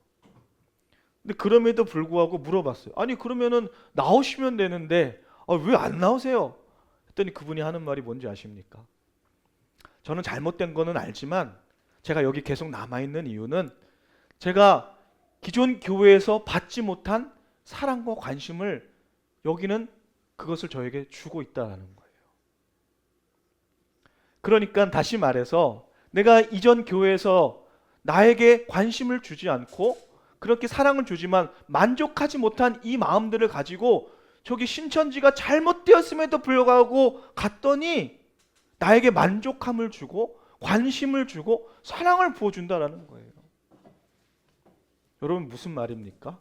근데 그럼에도 불구하고 물어봤어요. 아니 그러면은 나오시면 되는데 왜 안 나오세요? 했더니 그분이 하는 말이 뭔지 아십니까? 저는 잘못된 거는 알지만 제가 여기 계속 남아있는 이유는 제가 기존 교회에서 받지 못한 사랑과 관심을 여기는 그것을 저에게 주고 있다는 거예요. 그러니까 다시 말해서 내가 이전 교회에서 나에게 관심을 주지 않고 그렇게 사랑을 주지만 만족하지 못한 이 마음들을 가지고 저기 신천지가 잘못되었음에도 불구하고 갔더니 나에게 만족함을 주고 관심을 주고 사랑을 부어준다는 거예요. 여러분 무슨 말입니까?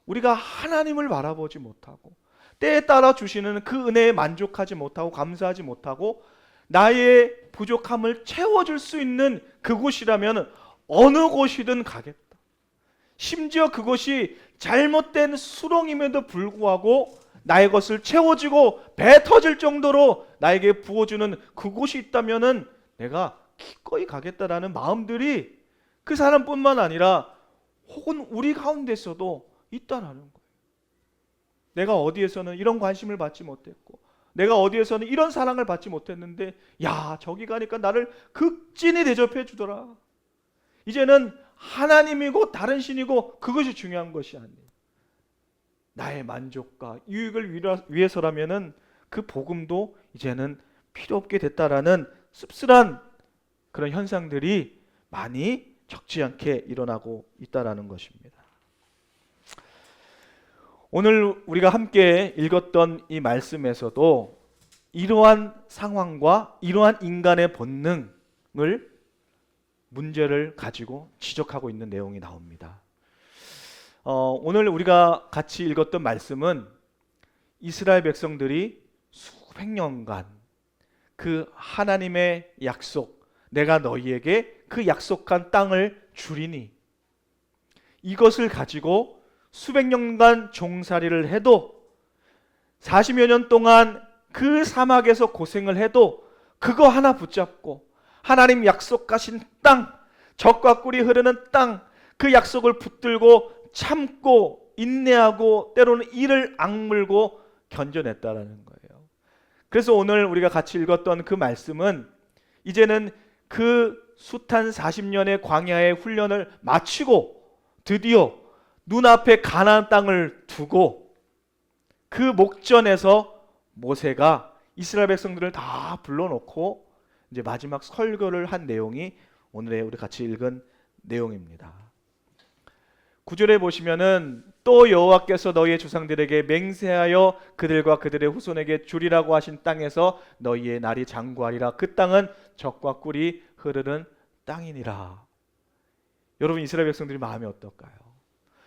우리가 하나님을 바라보지 못하고 때에 따라 주시는 그 은혜에 만족하지 못하고 감사하지 못하고 나의 부족함을 채워줄 수 있는 그곳이라면 어느 곳이든 가겠다. 심지어 그것이 잘못된 수렁임에도 불구하고 나의 것을 채워주고 배 터질 정도로 나에게 부어주는 그곳이 있다면 내가 기꺼이 가겠다라는 마음들이 그 사람뿐만 아니라 혹은 우리 가운데서도 있다라는 거예요. 내가 어디에서는 이런 관심을 받지 못했고 내가 어디에서는 이런 사랑을 받지 못했는데 야 저기 가니까 나를 극진히 대접해 주더라. 이제는 하나님이고 다른 신이고 그것이 중요한 것이 아니에요. 나의 만족과 유익을 위해서라면은 그 복음도 이제는 필요 없게 됐다라는 씁쓸한 그런 현상들이 많이 적지 않게 일어나고 있다라는 것입니다. 오늘 우리가 함께 읽었던 이 말씀에서도 이러한 상황과 이러한 인간의 본능을 문제를 가지고 지적하고 있는 내용이 나옵니다. 오늘 우리가 같이 읽었던 말씀은 이스라엘 백성들이 수백 년간 그 하나님의 약속, 내가 너희에게 그 약속한 땅을 주리니 이것을 가지고 수백 년간 종살이를 해도 40여 년 동안 그 사막에서 고생을 해도 그거 하나 붙잡고 하나님 약속하신 땅, 젖과 꿀이 흐르는 땅, 그 약속을 붙들고 참고 인내하고 때로는 이를 악물고 견뎌냈다라는 거예요. 그래서 오늘 우리가 같이 읽었던 그 말씀은 이제는 그 숱한 40년의 광야의 훈련을 마치고 드디어 눈앞에 가나안 땅을 두고 그 목전에서 모세가 이스라엘 백성들을 다 불러놓고 이제 마지막 설교를 한 내용이 오늘의 우리 같이 읽은 내용입니다. 9절에 보시면은 또 여호와께서 너희의 조상들에게 맹세하여 그들과 그들의 후손에게 주리라고 하신 땅에서 너희의 날이 장구하리라. 그 땅은 젖과 꿀이 흐르는 땅이니라. 여러분, 이스라엘 백성들이 마음이 어떨까요?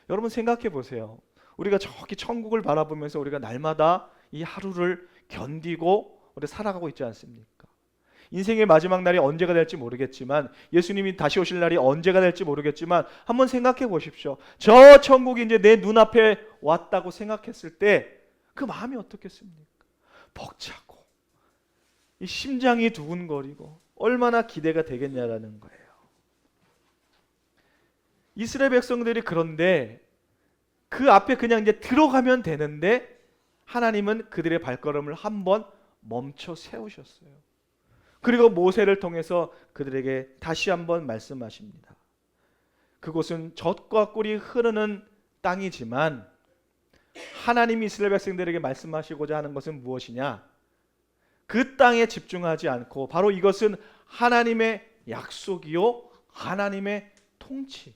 여러분 생각해 보세요. 우리가 저기 천국을 바라보면서 우리가 날마다 이 하루를 견디고 우리 살아가고 있지 않습니까? 인생의 마지막 날이 언제가 될지 모르겠지만, 예수님이 다시 오실 날이 언제가 될지 모르겠지만, 한번 생각해 보십시오. 저 천국이 이제 내 눈앞에 왔다고 생각했을 때 그 마음이 어떻겠습니까? 벅차고 이 심장이 두근거리고 얼마나 기대가 되겠냐라는 거예요. 이스라엘 백성들이 그런데 그 앞에 그냥 이제 들어가면 되는데 하나님은 그들의 발걸음을 한번 멈춰 세우셨어요. 그리고 모세를 통해서 그들에게 다시 한번 말씀하십니다. 그곳은 젖과 꿀이 흐르는 땅이지만 하나님이 이스라엘 백성들에게 말씀하시고자 하는 것은 무엇이냐? 그 땅에 집중하지 않고 바로 이것은 하나님의 약속이요 하나님의 통치,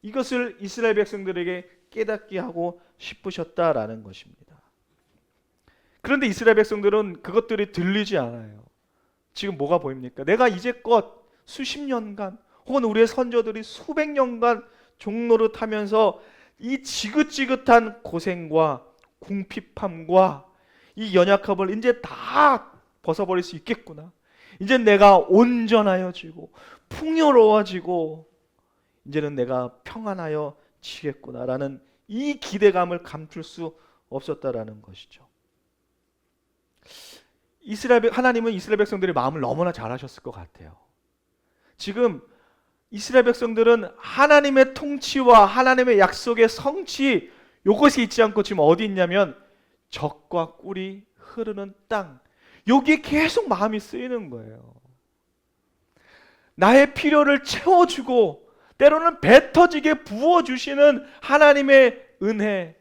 이것을 이스라엘 백성들에게 깨닫게 하고 싶으셨다라는 것입니다. 그런데 이스라엘 백성들은 그것들이 들리지 않아요. 지금 뭐가 보입니까? 내가 이제껏 수십 년간 혹은 우리의 선조들이 수백 년간 종로를 타면서 이 지긋지긋한 고생과 궁핍함과 이 연약함을 이제 다 벗어버릴 수 있겠구나. 이제 내가 온전하여지고 풍요로워지고 이제는 내가 평안하여지겠구나라는 이 기대감을 감출 수 없었다라는 것이죠. 하나님은 이스라엘 백성들의 마음을 너무나 잘 아셨을 것 같아요. 지금 이스라엘 백성들은 하나님의 통치와 하나님의 약속의 성취, 이것이 있지 않고 지금 어디 있냐면 젖과 꿀이 흐르는 땅, 여기에 계속 마음이 쓰이는 거예요. 나의 필요를 채워주고 때로는 배 터지게 부어주시는 하나님의 은혜,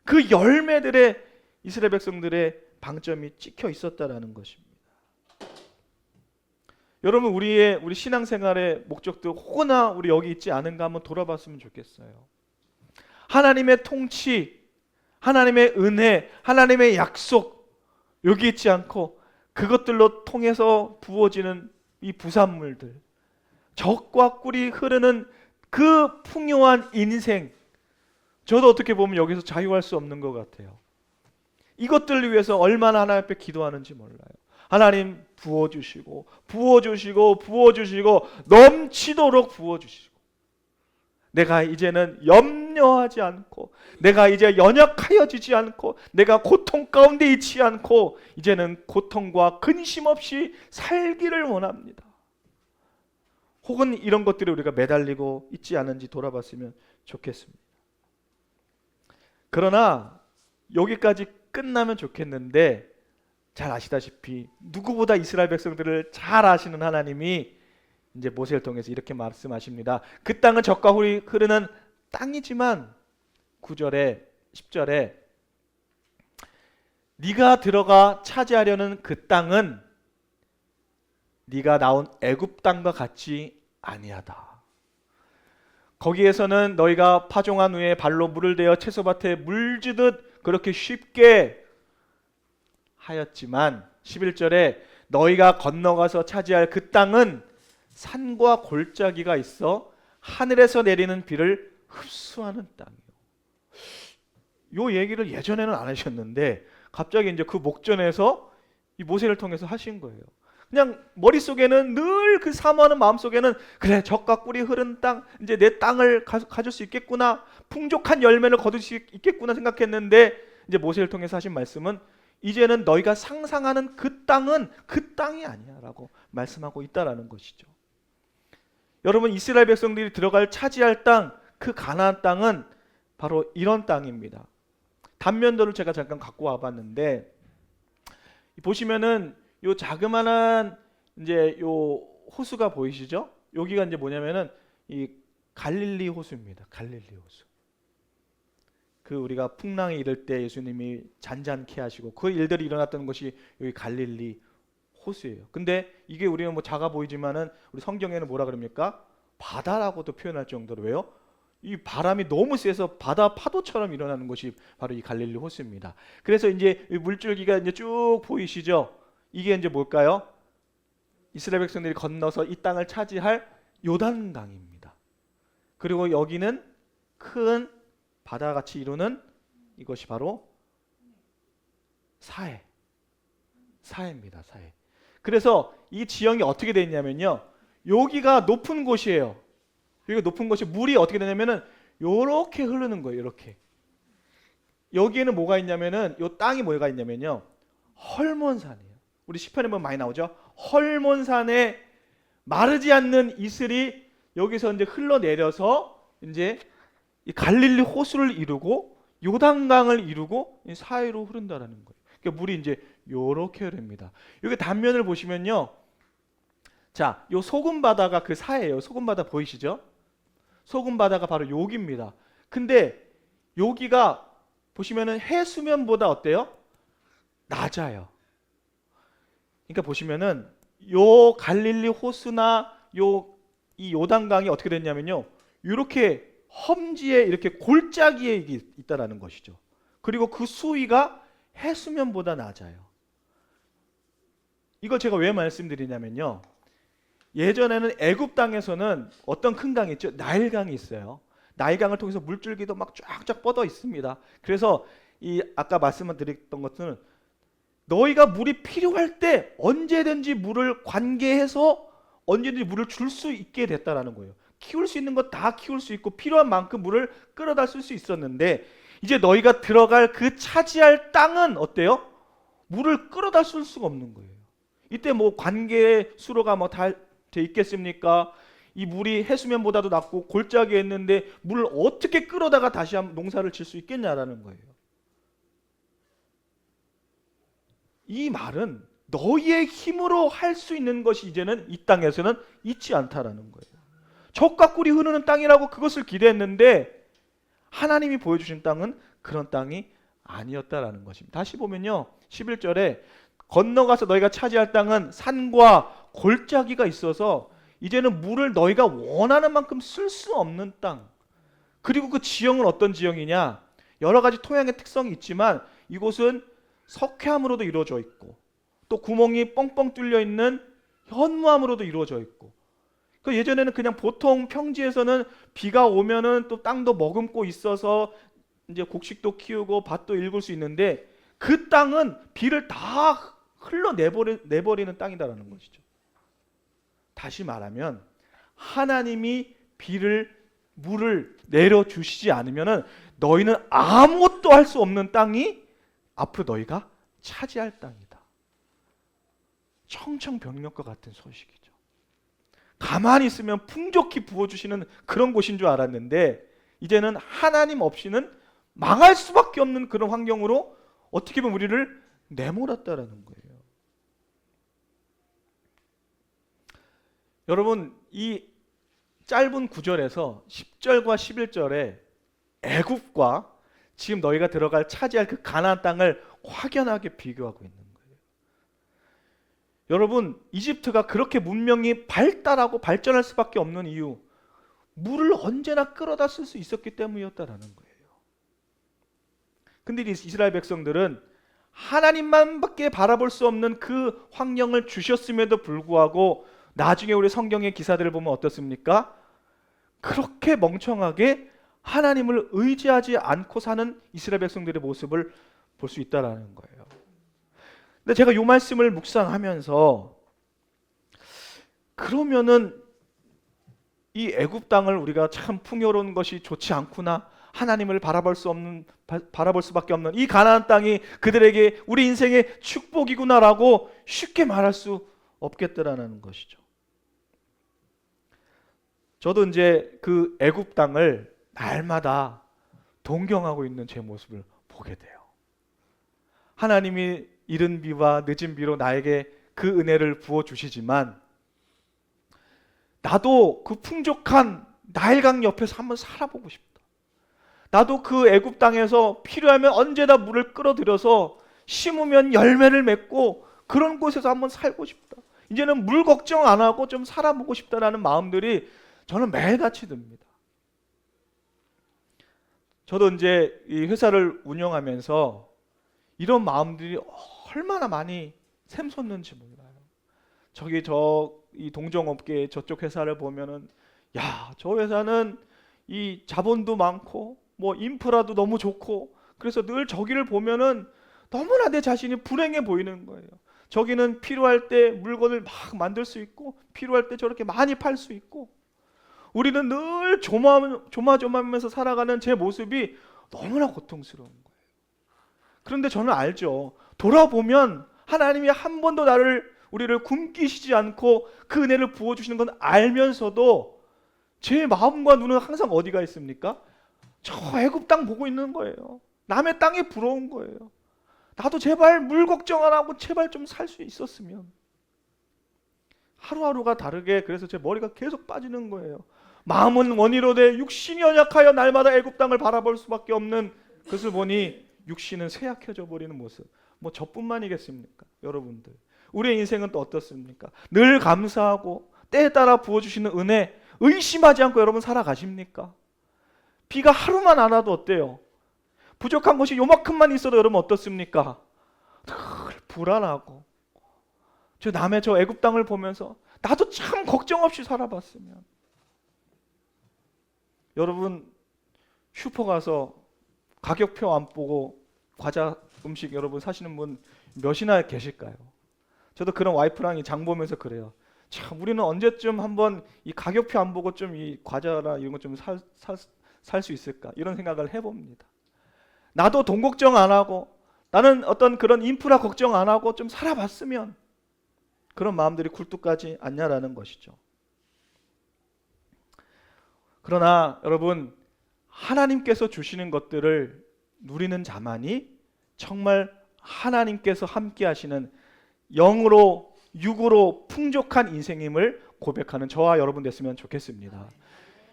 그 열매들에 이스라엘 백성들의 방점이 찍혀 있었다라는 것입니다. 여러분, 우리 신앙생활의 목적도 혹여나 우리 여기 있지 않은가 한번 돌아봤으면 좋겠어요. 하나님의 통치, 하나님의 은혜, 하나님의 약속, 여기 있지 않고 그것들로 통해서 부어지는 이 부산물들, 젖과 꿀이 흐르는 그 풍요한 인생, 저도 어떻게 보면 여기서 자유할 수 없는 것 같아요. 이것들을 위해서 얼마나 하나님 앞에 기도하는지 몰라요. 하나님 부어주시고 부어주시고 부어주시고 넘치도록 부어주시고, 내가 이제는 염려하지 않고, 내가 이제 연약하여지지 않고, 내가 고통 가운데 있지 않고 이제는 고통과 근심 없이 살기를 원합니다. 혹은 이런 것들에 우리가 매달리고 있지 않은지 돌아봤으면 좋겠습니다. 그러나 여기까지 끝나면 좋겠는데, 잘 아시다시피 누구보다 이스라엘 백성들을 잘 아시는 하나님이 이제 모세를 통해서 이렇게 말씀하십니다. 그 땅은 젖과 꿀이 흐르는 땅이지만 9절에 10절에 네가 들어가 차지하려는 그 땅은 네가 나온 애굽 땅과 같지 아니하다. 거기에서는 너희가 파종한 후에 발로 물을 대어 채소밭에 물주듯 그렇게 쉽게 하였지만 11절에 너희가 건너가서 차지할 그 땅은 산과 골짜기가 있어 하늘에서 내리는 비를 흡수하는 땅이요. 요 얘기를 예전에는 안 하셨는데 갑자기 이제 그 목전에서 이 모세를 통해서 하신 거예요. 그냥 머릿속에는 늘 그 사모하는 마음속에는 그래, 젖과 꿀이 흐르는 땅, 이제 내 땅을 가질 수 있겠구나, 풍족한 열매를 거둘 수 있겠구나 생각했는데, 이제 모세를 통해서 하신 말씀은 이제는 너희가 상상하는 그 땅은 그 땅이 아니야 라고 말씀하고 있다라는 것이죠. 여러분, 이스라엘 백성들이 차지할 땅, 그 가나안 땅은 바로 이런 땅입니다. 단면도를 제가 잠깐 갖고 와봤는데, 보시면은 요 자그마한 이제 요 호수가 보이시죠? 여기가 이제 뭐냐면은 이 갈릴리 호수입니다. 갈릴리 호수. 그 우리가 풍랑이 이를 때 예수님이 잔잔케 하시고 그 일들이 일어났던 곳이 여기 갈릴리 호수예요. 근데 이게 우리는 뭐 작아 보이지만은 우리 성경에는 뭐라 그럽니까? 바다라고도 표현할 정도로. 왜요? 이 바람이 너무 세서 바다 파도처럼 일어나는 것이 바로 이 갈릴리 호수입니다. 그래서 이제 이 물줄기가 이제 쭉 보이시죠? 이게 이제 뭘까요? 이스라엘 백성들이 건너서 이 땅을 차지할 요단강입니다. 그리고 여기는 큰 바다같이 이루는 이것이 바로 사해입니다. 사해. 그래서 이 지형이 어떻게 되어 있냐면요, 여기가 높은 곳이에요. 여기가 높은 곳이 물이 어떻게 되냐면은 요렇게 흐르는 거예요. 이렇게. 여기에는 뭐가 있냐면은 요 땅이 뭐가 있냐면요, 헐몬산이에요. 우리 시편에 보면 많이 나오죠. 헐몬산에 마르지 않는 이슬이 여기서 이제 흘러내려서 이제 이 갈릴리 호수를 이루고 요단강을 이루고 이 사해로 흐른다라는 거예요. 그러니까 물이 이제 요렇게 흐릅니다. 여기 단면을 보시면요, 자, 요 소금 바다가 그 사해예요. 소금 바다 보이시죠? 소금 바다가 바로 여기입니다. 근데 여기가 보시면은 해수면보다 어때요? 낮아요. 그러니까 보시면은 요 갈릴리 호수나 이 요단강이 어떻게 됐냐면요, 이렇게 험지에 이렇게 골짜기에 있다라는 것이죠. 그리고 그 수위가 해수면보다 낮아요. 이걸 제가 왜 말씀드리냐면요, 예전에는 애굽 땅에서는 어떤 큰 강이 있죠? 나일강이 있어요. 나일강을 통해서 물줄기도 막 쫙쫙 뻗어 있습니다. 그래서 이 아까 말씀드렸던 것은 너희가 물이 필요할 때 언제든지 물을 관계해서 언제든지 물을 줄 수 있게 됐다라는 거예요. 키울 수 있는 것 다 키울 수 있고 필요한 만큼 물을 끌어다 쓸 수 있었는데, 이제 너희가 들어갈 그 차지할 땅은 어때요? 물을 끌어다 쓸 수가 없는 거예요. 이때 뭐 관계 수로가 뭐 다 돼 있겠습니까? 이 물이 해수면보다도 낮고 골짜기에 있는데 물을 어떻게 끌어다가 다시 한번 농사를 질 수 있겠냐라는 거예요. 이 말은 너희의 힘으로 할 수 있는 것이 이제는 이 땅에서는 있지 않다라는 거예요. 젖과 꿀이 흐르는 땅이라고 그것을 기대했는데 하나님이 보여주신 땅은 그런 땅이 아니었다라는 것입니다. 다시 보면요, 11절에 건너가서 너희가 차지할 땅은 산과 골짜기가 있어서 이제는 물을 너희가 원하는 만큼 쓸 수 없는 땅. 그리고 그 지형은 어떤 지형이냐? 여러 가지 토양의 특성이 있지만 이곳은 석회암으로도 이루어져 있고 또 구멍이 뻥뻥 뚫려 있는 현무암으로도 이루어져 있고, 그 예전에는 그냥 보통 평지에서는 비가 오면은 또 땅도 머금고 있어서 이제 곡식도 키우고 밭도 일굴 수 있는데 그 땅은 비를 다 흘러내버리는 땅이다라는 것이죠. 다시 말하면 하나님이 물을 내려주시지 않으면은 너희는 아무것도 할 수 없는 땅이 앞으로 너희가 차지할 땅이다. 청천벽력과 같은 소식이죠. 가만히 있으면 풍족히 부어주시는 그런 곳인 줄 알았는데 이제는 하나님 없이는 망할 수밖에 없는 그런 환경으로 어떻게 보면 우리를 내몰았다라는 거예요. 여러분, 이 짧은 구절에서 10절과 11절에 애굽과 지금 너희가 들어갈 차지할 그 가나안 땅을 확연하게 비교하고 있는 거예요. 여러분, 이집트가 그렇게 문명이 발달하고 발전할 수밖에 없는 이유, 물을 언제나 끌어다 쓸 수 있었기 때문이었다라는 거예요. 근데 이스라엘 백성들은 하나님만밖에 바라볼 수 없는 그 환경을 주셨음에도 불구하고 나중에 우리 성경의 기사들을 보면 어떻습니까? 그렇게 멍청하게 하나님을 의지하지 않고 사는 이스라엘 백성들의 모습을 볼 수 있다라는 거예요. 근데 제가 이 말씀을 묵상하면서 그러면은 이 애굽 땅을 우리가 참 풍요로운 것이 좋지 않구나, 하나님을 바라볼 수밖에 없는 이 가나안 땅이 그들에게 우리 인생의 축복이구나라고 쉽게 말할 수 없겠더라는 것이죠. 저도 이제 그 애굽 땅을 날마다 동경하고 있는 제 모습을 보게 돼요. 하나님이 이른 비와 늦은 비로 나에게 그 은혜를 부어 주시지만 나도 그 풍족한 나일강 옆에서 한번 살아보고 싶다. 나도 그 애굽 땅에서 필요하면 언제나 물을 끌어들여서 심으면 열매를 맺고 그런 곳에서 한번 살고 싶다. 이제는 물 걱정 안 하고 좀 살아보고 싶다라는 마음들이 저는 매일같이 듭니다. 저도 이제 이 회사를 운영하면서 이런 마음들이 얼마나 많이 샘솟는지 몰라요. 저기 이 동종업계 저쪽 회사를 보면은 야, 저 회사는 이 자본도 많고 뭐 인프라도 너무 좋고 그래서 늘 저기를 보면은 너무나 내 자신이 불행해 보이는 거예요. 저기는 필요할 때 물건을 막 만들 수 있고 필요할 때 저렇게 많이 팔 수 있고 우리는 늘 조마조마하면서 살아가는 제 모습이 너무나 고통스러운 거예요. 그런데 저는 알죠. 돌아보면 하나님이 한 번도 우리를 굶기시지 않고 그 은혜를 부어주시는 건 알면서도 제 마음과 눈은 항상 어디가 있습니까? 저 애굽 땅 보고 있는 거예요. 남의 땅이 부러운 거예요. 나도 제발 물 걱정 안 하고 제발 좀 살 수 있었으면. 하루하루가 다르게 그래서 제 머리가 계속 빠지는 거예요. 마음은 원이로되 육신이 연약하여 날마다 애굽 땅을 바라볼 수밖에 없는 그것을 보니 육신은 쇠약해져 버리는 모습. 뭐 저뿐만이겠습니까? 여러분들. 우리의 인생은 또 어떻습니까? 늘 감사하고 때에 따라 부어주시는 은혜 의심하지 않고 여러분 살아가십니까? 비가 하루만 안 와도 어때요? 부족한 것이 요만큼만 있어도 여러분 어떻습니까? 늘 불안하고 저 남의 저 애굽 땅을 보면서 나도 참 걱정 없이 살아봤으면. 여러분 슈퍼 가서 가격표 안 보고 과자 음식 여러분 사시는 분 몇이나 계실까요? 저도 그런 와이프랑 장 보면서 그래요. 참 우리는 언제쯤 한번 이 가격표 안 보고 좀 이 과자나 이런 거 좀 살 수 있을까 이런 생각을 해봅니다. 나도 돈 걱정 안 하고 나는 어떤 그런 인프라 걱정 안 하고 좀 살아봤으면 그런 마음들이 굴뚝하지 않냐라는 것이죠. 그러나 여러분 하나님께서 주시는 것들을 누리는 자만이 정말 하나님께서 함께 하시는 영으로 육으로 풍족한 인생임을 고백하는 저와 여러분 됐으면 좋겠습니다.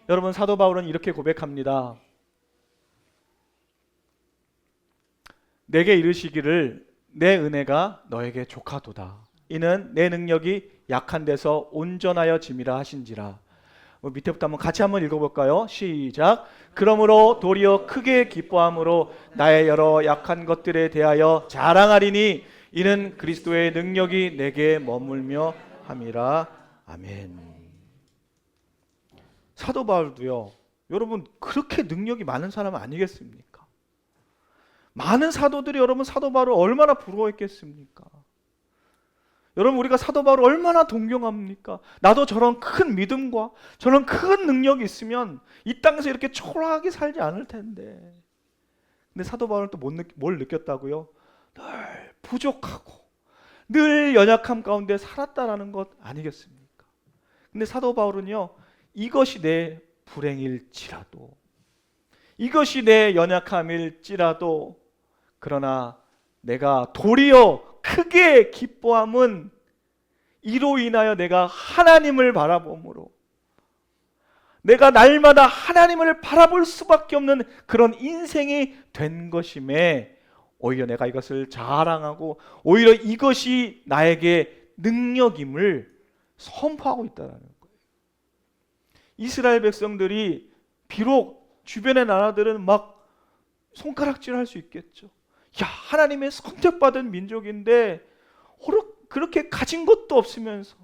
여러분 사도 바울은 이렇게 고백합니다. 내게 이르시기를 내 은혜가 너에게 족하도다. 이는 내 능력이 약한 데서 온전하여 짐이라 하신지라. 밑에부터 같이 한번 읽어볼까요? 시작. 그러므로 도리어 크게 기뻐함으로 나의 여러 약한 것들에 대하여 자랑하리니 이는 그리스도의 능력이 내게 머물며 함이라. 아멘. 사도 바울도요. 여러분 그렇게 능력이 많은 사람 아니겠습니까? 많은 사도들이 여러분 사도 바울을 얼마나 부러워했겠습니까? 여러분 우리가 사도 바울을 얼마나 동경합니까? 나도 저런 큰 믿음과 저런 큰 능력이 있으면 이 땅에서 이렇게 초라하게 살지 않을 텐데. 근데 사도 바울은 또 뭘 느꼈다고요? 늘 부족하고 늘 연약함 가운데 살았다라는 것 아니겠습니까? 근데 사도 바울은요. 이것이 내 불행일지라도 이것이 내 연약함일지라도 그러나 내가 도리어 크게 기뻐함은 이로 인하여 내가 하나님을 바라봄으로 내가 날마다 하나님을 바라볼 수밖에 없는 그런 인생이 된 것임에 오히려 내가 이것을 자랑하고 오히려 이것이 나에게 능력임을 선포하고 있다는 거예요. 이스라엘 백성들이 비록 주변의 나라들은 막 손가락질할 수 있겠죠. 야, 하나님의 선택받은 민족인데 그렇게 가진 것도 없으면서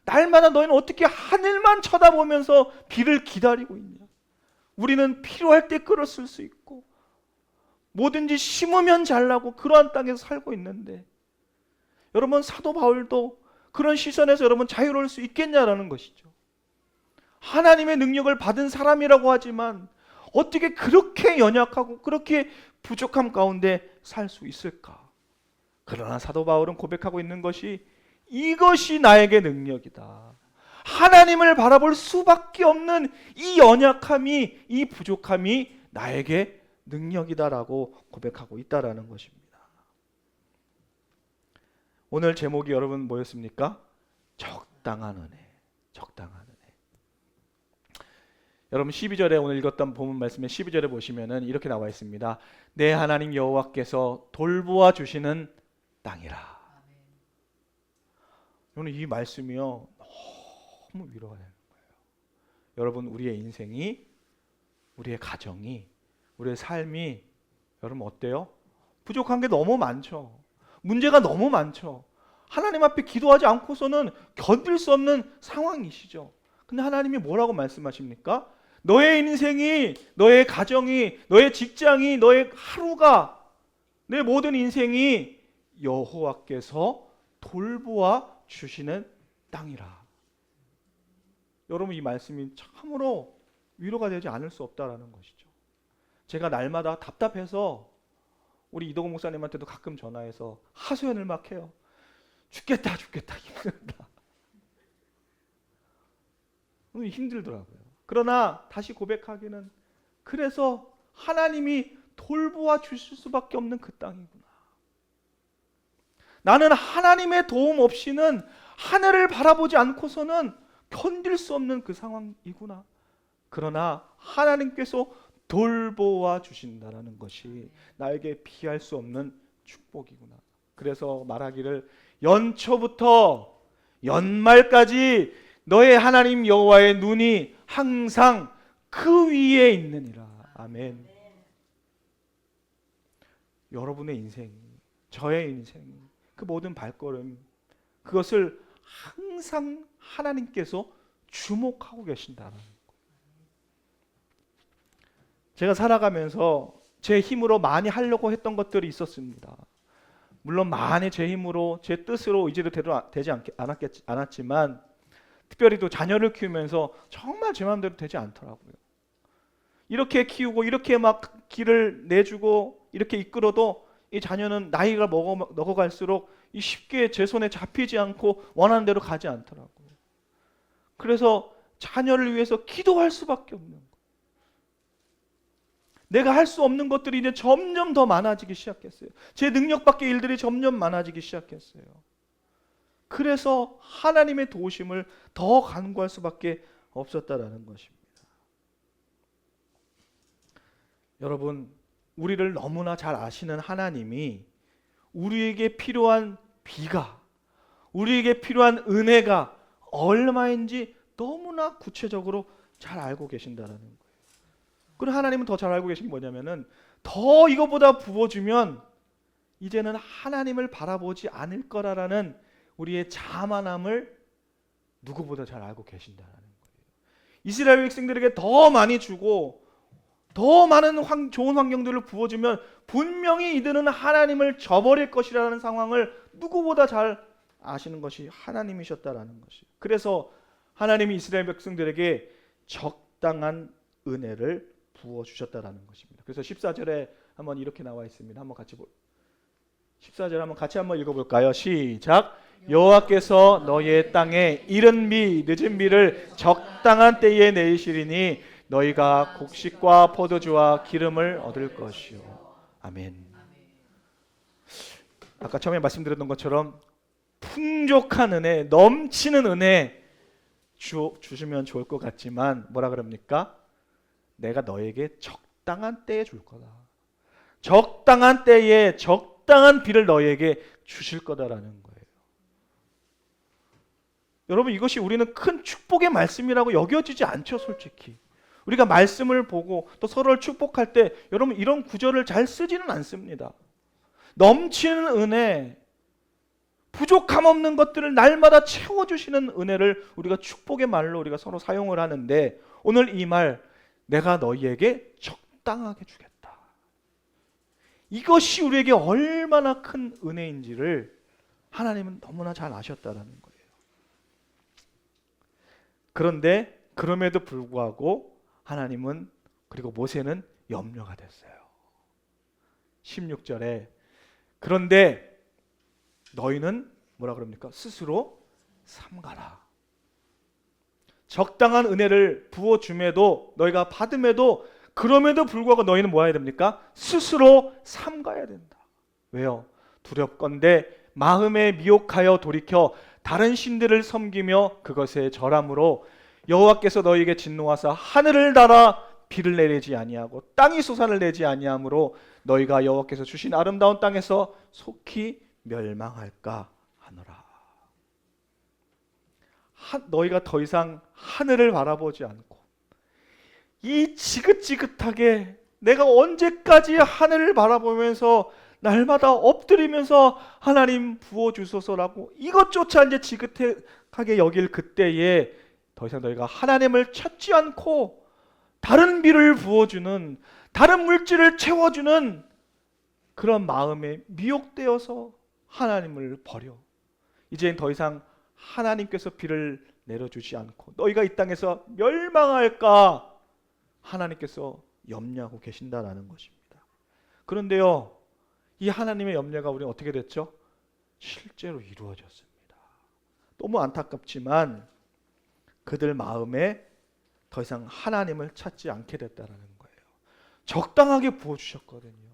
날마다 너희는 어떻게 하늘만 쳐다보면서 비를 기다리고 있냐. 우리는 필요할 때 끌어 쓸 수 있고 뭐든지 심으면 잘나고 그러한 땅에서 살고 있는데 여러분 사도 바울도 그런 시선에서 여러분 자유로울 수 있겠냐라는 것이죠. 하나님의 능력을 받은 사람이라고 하지만 어떻게 그렇게 연약하고 그렇게 부족함 가운데 살 수 있을까? 그러나 사도 바울은 고백하고 있는 것이 이것이 나에게 능력이다. 하나님을 바라볼 수밖에 없는 이 연약함이 이 부족함이 나에게 능력이다라고 고백하고 있다라는 것입니다. 오늘 제목이 여러분 뭐였습니까? 적당한 은혜. 적당한 은혜. 여러분 12절에 오늘 읽었던 본문 말씀에 12절에 보시면은 이렇게 나와 있습니다. 내 하나님 여호와께서 돌보아 주시는 땅이라. 오늘 이 말씀이요 너무 위로가 되는 거예요. 여러분 우리의 인생이, 우리의 가정이, 우리의 삶이 여러분 어때요? 부족한 게 너무 많죠. 문제가 너무 많죠. 하나님 앞에 기도하지 않고서는 견딜 수 없는 상황이시죠. 근데 하나님이 뭐라고 말씀하십니까? 너의 인생이, 너의 가정이, 너의 직장이, 너의 하루가, 내 모든 인생이 여호와께서 돌보아 주시는 땅이라. 여러분 이 말씀이 참으로 위로가 되지 않을 수 없다라는 것이죠. 제가 날마다 답답해서 우리 이도금 목사님한테도 가끔 전화해서 하소연을 막 해요. 죽겠다 힘들다. 힘들더라고요. 그러나 다시 고백하기는, 그래서 하나님이 돌보아 주실 수밖에 없는 그 땅이구나. 나는 하나님의 도움 없이는, 하늘을 바라보지 않고서는 견딜 수 없는 그 상황이구나. 그러나 하나님께서 돌보아 주신다라는 것이 나에게 피할 수 없는 축복이구나. 그래서 말하기를 연초부터 연말까지 너의 하나님 여호와의 눈이 항상 그 위에 있느니라. 아멘. 여러분의 인생, 저의 인생, 그 모든 발걸음, 그것을 항상 하나님께서 주목하고 계신다는 거예요. 제가 살아가면서 제 힘으로 많이 하려고 했던 것들이 있었습니다. 물론 많이 제 힘으로, 제 뜻으로 의지로 되지 않았지만, 특별히 또 자녀를 키우면서 정말 제 마음대로 되지 않더라고요. 이렇게 키우고 이렇게 막 길을 내주고 이렇게 이끌어도 이 자녀는 나이가 먹어갈수록 쉽게 제 손에 잡히지 않고 원하는 대로 가지 않더라고요. 그래서 자녀를 위해서 기도할 수밖에 없는 거예요. 내가 할 수 없는 것들이 이제 점점 더 많아지기 시작했어요. 제 능력 밖의 일들이 점점 많아지기 시작했어요. 그래서 하나님의 도우심을 더 간구할 수밖에 없었다라는 것입니다. 여러분, 우리를 너무나 잘 아시는 하나님이 우리에게 필요한 비가, 우리에게 필요한 은혜가 얼마인지 너무나 구체적으로 잘 알고 계신다라는 거예요. 그리고 하나님은 더 잘 알고 계신 게 뭐냐면은, 더 이거보다 부어주면 이제는 하나님을 바라보지 않을 거라라는 우리의 자만함을 누구보다 잘 알고 계신다는 거예요. 이스라엘 백성들에게 더 많이 주고 더 많은 좋은 환경들을 부어주면 분명히 이들은 하나님을 저버릴 것이라는 상황을 누구보다 잘 아시는 것이 하나님이셨다라는 것이에요. 그래서 하나님이 이스라엘 백성들에게 적당한 은혜를 부어주셨다라는 것입니다. 그래서 14절에 한번 이렇게 나와 있습니다. 한번 같이 14절 한번 같이 한번 읽어볼까요? 시작. 여호와께서 너희의 땅에 이른 비 늦은 비를 적당한 때에 내리시리니 너희가 곡식과 포도주와 기름을 얻을 것이요. 아멘. 아까 처음에 말씀드렸던 것처럼 풍족한 은혜, 넘치는 은혜 주시면 좋을 것 같지만 뭐라 그럽니까? 내가 너에게 적당한 때에 줄 거다. 적당한 때에 적당한 비를 너에게 주실 거다라는 거예요. 여러분, 이것이 우리는 큰 축복의 말씀이라고 여겨지지 않죠, 솔직히. 우리가 말씀을 보고 또 서로를 축복할 때 여러분 이런 구절을 잘 쓰지는 않습니다. 넘치는 은혜, 부족함 없는 것들을 날마다 채워주시는 은혜를 우리가 축복의 말로 우리가 서로 사용을 하는데, 오늘 이 말, 내가 너희에게 적당하게 주겠다. 이것이 우리에게 얼마나 큰 은혜인지를 하나님은 너무나 잘 아셨다라는 거예요. 그런데 그럼에도 불구하고 하나님은, 그리고 모세는 염려가 됐어요. 16절에 그런데 너희는 뭐라 그럽니까? 스스로 삼가라. 적당한 은혜를 부어줌에도, 너희가 받음에도, 그럼에도 불구하고 너희는 뭐 해야 됩니까? 스스로 삼가야 된다. 왜요? 두렵건대 마음에 미혹하여 돌이켜 다른 신들을 섬기며 그것에 절함으로 여호와께서 너희에게 진노하사 하늘을 달아 비를 내리지 아니하고 땅이 솟아를 내지 아니하므로 너희가 여호와께서 주신 아름다운 땅에서 속히 멸망할까 하노라. 너희가 더 이상 하늘을 바라보지 않고 이 지긋지긋하게 내가 언제까지 하늘을 바라보면서 날마다 엎드리면서 하나님 부어주소서라고 이것조차 이제 지긋하게 여길 그때에 더 이상 너희가 하나님을 찾지 않고 다른 비를 부어주는, 다른 물질을 채워주는 그런 마음에 미혹되어서 하나님을 버려 이제는 더 이상 하나님께서 비를 내려주지 않고 너희가 이 땅에서 멸망할까 하나님께서 염려하고 계신다라는 것입니다. 그런데요, 이 하나님의 염려가 우리는 어떻게 됐죠? 실제로 이루어졌습니다. 너무 안타깝지만 그들 마음에 더 이상 하나님을 찾지 않게 됐다라는 거예요. 적당하게 부어주셨거든요.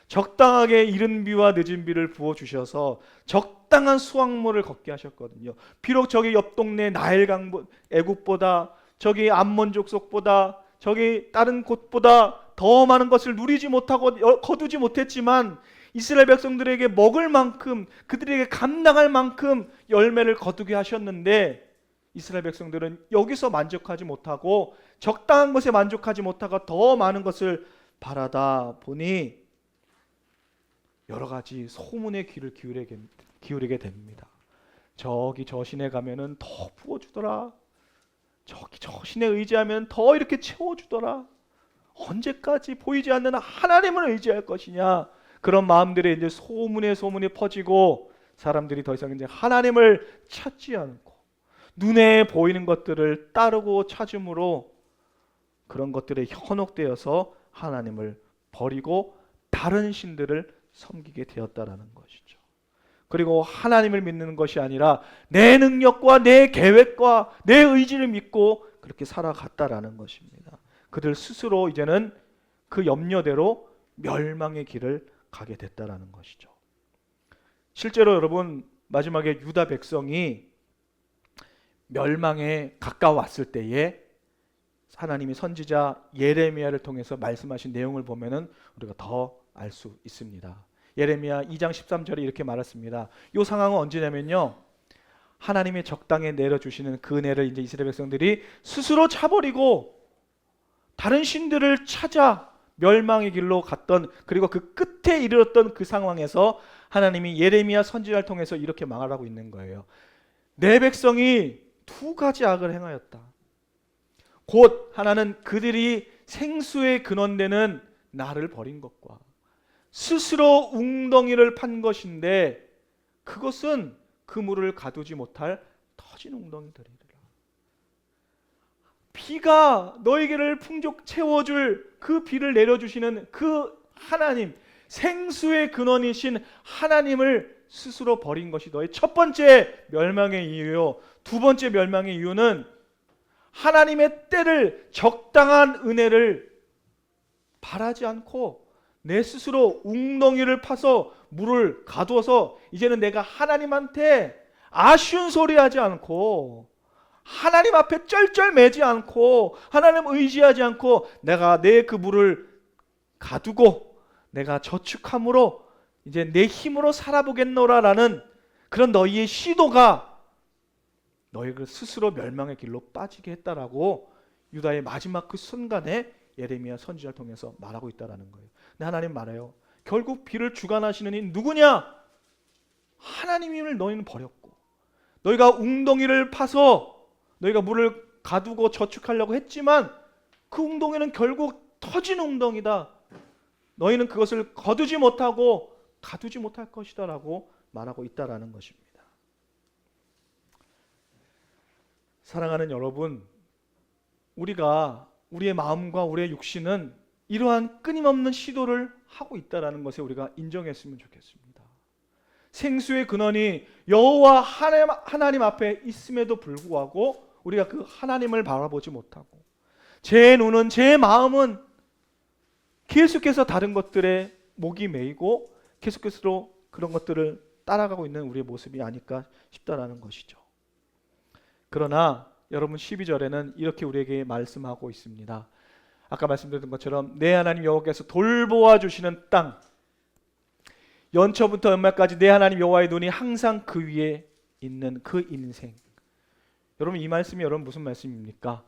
적당하게 이른 비와 늦은 비를 부어주셔서 적당한 수확물을 걷게 하셨거든요. 비록 저기 옆 동네 나일강 애굽보다 저기 암몬 족속보다 저기 다른 곳보다 더 많은 것을 누리지 못하고 거두지 못했지만 이스라엘 백성들에게 먹을 만큼 그들에게 감당할 만큼 열매를 거두게 하셨는데 이스라엘 백성들은 여기서 만족하지 못하고 적당한 것에 만족하지 못하고 더 많은 것을 바라다 보니 여러 가지 소문에 귀를 기울이게 됩니다. 저기 저 신에 가면은 더 부어주더라. 저기 저 신에 의지하면 더 이렇게 채워주더라. 언제까지 보이지 않는 하나님을 의지할 것이냐. 그런 마음들이 이제 소문에 퍼지고 사람들이 더 이상 이제 하나님을 찾지 않고 눈에 보이는 것들을 따르고 찾음으로 그런 것들에 현혹되어서 하나님을 버리고 다른 신들을 섬기게 되었다라는 것이죠. 그리고 하나님을 믿는 것이 아니라 내 능력과 내 계획과 내 의지를 믿고 그렇게 살아갔다라는 것입니다. 그들 스스로 이제는 그 염려대로 멸망의 길을 가게 됐다라는 것이죠. 실제로 여러분 마지막에 유다 백성이 멸망에 가까웠을 때에 하나님이 선지자 예레미야를 통해서 말씀하신 내용을 보면은 우리가 더 알 수 있습니다. 예레미야 2장 13절에 이렇게 말했습니다. 이 상황은 언제냐면요, 하나님이 적당히 내려주시는 그 은혜를 이제 이스라엘 백성들이 스스로 차버리고 다른 신들을 찾아 멸망의 길로 갔던, 그리고 그 끝에 이르렀던 그 상황에서 하나님이 예레미야 선지자를 통해서 이렇게 말하고 있는 거예요. 내 백성이 두 가지 악을 행하였다. 곧 하나는 그들이 생수의 근원되는 나를 버린 것과 스스로 웅덩이를 판 것인데 그것은 그 물을 가두지 못할 터진 웅덩이들이라. 비가 너희에게를 풍족 채워줄 그 비를 내려주시는 그 하나님, 생수의 근원이신 하나님을 스스로 버린 것이 너의 첫 번째 멸망의 이유요. 두 번째 멸망의 이유는 하나님의 때를, 적당한 은혜를 바라지 않고 내 스스로 웅덩이를 파서 물을 가두어서 이제는 내가 하나님한테 아쉬운 소리 하지 않고 하나님 앞에 쩔쩔매지 않고 하나님 의지하지 않고 내가 내 그 물을 가두고 내가 저축함으로 이제 내 힘으로 살아보겠노라라는 그런 너희의 시도가 너희를 스스로 멸망의 길로 빠지게 했다라고 유다의 마지막 그 순간에 예레미야 선지자를 통해서 말하고 있다라는 거예요. 근데 하나님 말해요. 결국 비를 주관하시는 이 누구냐? 하나님임을 너희는 버렸고 너희가 웅덩이를 파서 너희가 물을 가두고 저축하려고 했지만 그 웅덩이는 결국 터진 웅덩이다. 너희는 그것을 거두지 못하고 가두지 못할 것이다 라고 말하고 있다라는 것입니다. 사랑하는 여러분, 우리가 우리의 마음과 우리의 육신은 이러한 끊임없는 시도를 하고 있다는 것에 우리가 인정했으면 좋겠습니다. 생수의 근원이 여호와 하나님 앞에 있음에도 불구하고 우리가 그 하나님을 바라보지 못하고 제 눈은, 제 마음은 계속해서 다른 것들에 목이 메이고 계속해서 그런 것들을 따라가고 있는 우리의 모습이 아닐까 싶다라는 것이죠. 그러나 여러분 12절에는 이렇게 우리에게 말씀하고 있습니다. 아까 말씀드렸던 것처럼 내 하나님 여호와께서 돌보아 주시는 땅, 연초부터 연말까지 내 하나님 여호와의 눈이 항상 그 위에 있는 그 인생. 여러분 이 말씀이 여러분 무슨 말씀입니까?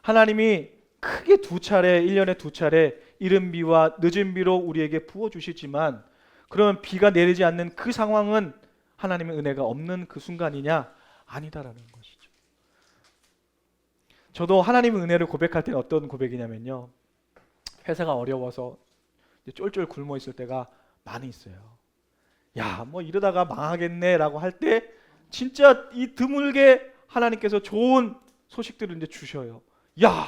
하나님이 크게 2차례, 1년에 2차례 이른 비와 늦은 비로 우리에게 부어주시지만 그러면 비가 내리지 않는 그 상황은 하나님의 은혜가 없는 그 순간이냐? 아니다라는 것이죠. 저도 하나님의 은혜를 고백할 때는 어떤 고백이냐면요, 회사가 어려워서 쫄쫄 굶어 있을 때가 많이 있어요. 야, 뭐 이러다가 망하겠네 라고 할 때 진짜 이 드물게 하나님께서 좋은 소식들을 이제 주셔요. 야,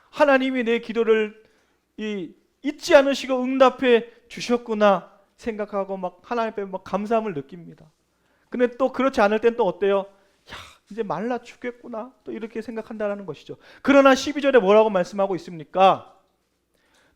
하나님이 내 기도를 잊지 않으시고 응답해 주셨구나 생각하고 막 하나님 앞에 막 감사함을 느낍니다. 근데 또 그렇지 않을 땐 또 어때요? 야, 이제 말라 죽겠구나 또 이렇게 생각한다는 것이죠. 그러나 12절에 뭐라고 말씀하고 있습니까?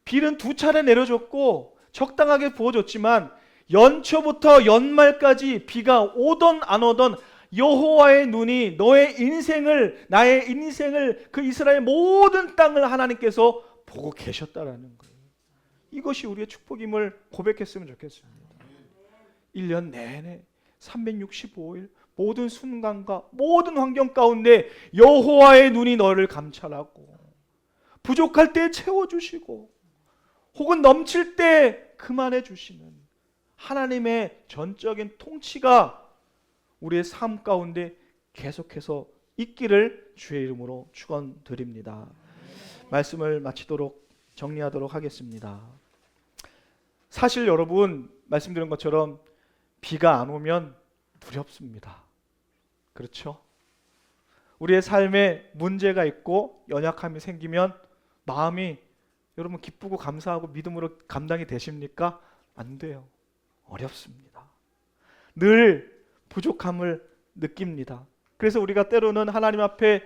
비는 2차례 내려줬고 적당하게 부어줬지만 연초부터 연말까지 비가 오던 안 오던 여호와의 눈이 너의 인생을, 나의 인생을, 그 이스라엘 모든 땅을 하나님께서 보고 계셨다라는 거예요. 이것이 우리의 축복임을 고백했으면 좋겠습니다. 1년 내내 365일 모든 순간과 모든 환경 가운데 여호와의 눈이 너를 감찰하고 부족할 때 채워주시고 혹은 넘칠 때 그만해 주시는 하나님의 전적인 통치가 우리의 삶 가운데 계속해서 있기를 주의 이름으로 축원드립니다. 말씀을 마치도록 정리하도록 하겠습니다. 사실 여러분 말씀드린 것처럼 비가 안 오면 두렵습니다. 그렇죠? 우리의 삶에 문제가 있고 연약함이 생기면 마음이 여러분 기쁘고 감사하고 믿음으로 감당이 되십니까? 안 돼요. 어렵습니다. 늘 부족함을 느낍니다. 그래서 우리가 때로는 하나님 앞에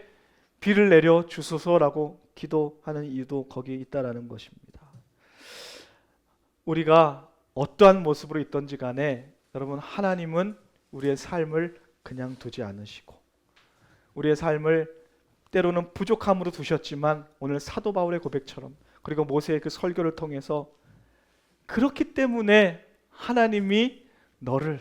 비를 내려 주소서라고 기도하는 이유도 거기에 있다라는 것입니다. 우리가 어떠한 모습으로 있던지 간에 여러분 하나님은 우리의 삶을 그냥 두지 않으시고 우리의 삶을 때로는 부족함으로 두셨지만 오늘 사도 바울의 고백처럼 그리고 모세의 그 설교를 통해서 그렇기 때문에 하나님이 너를,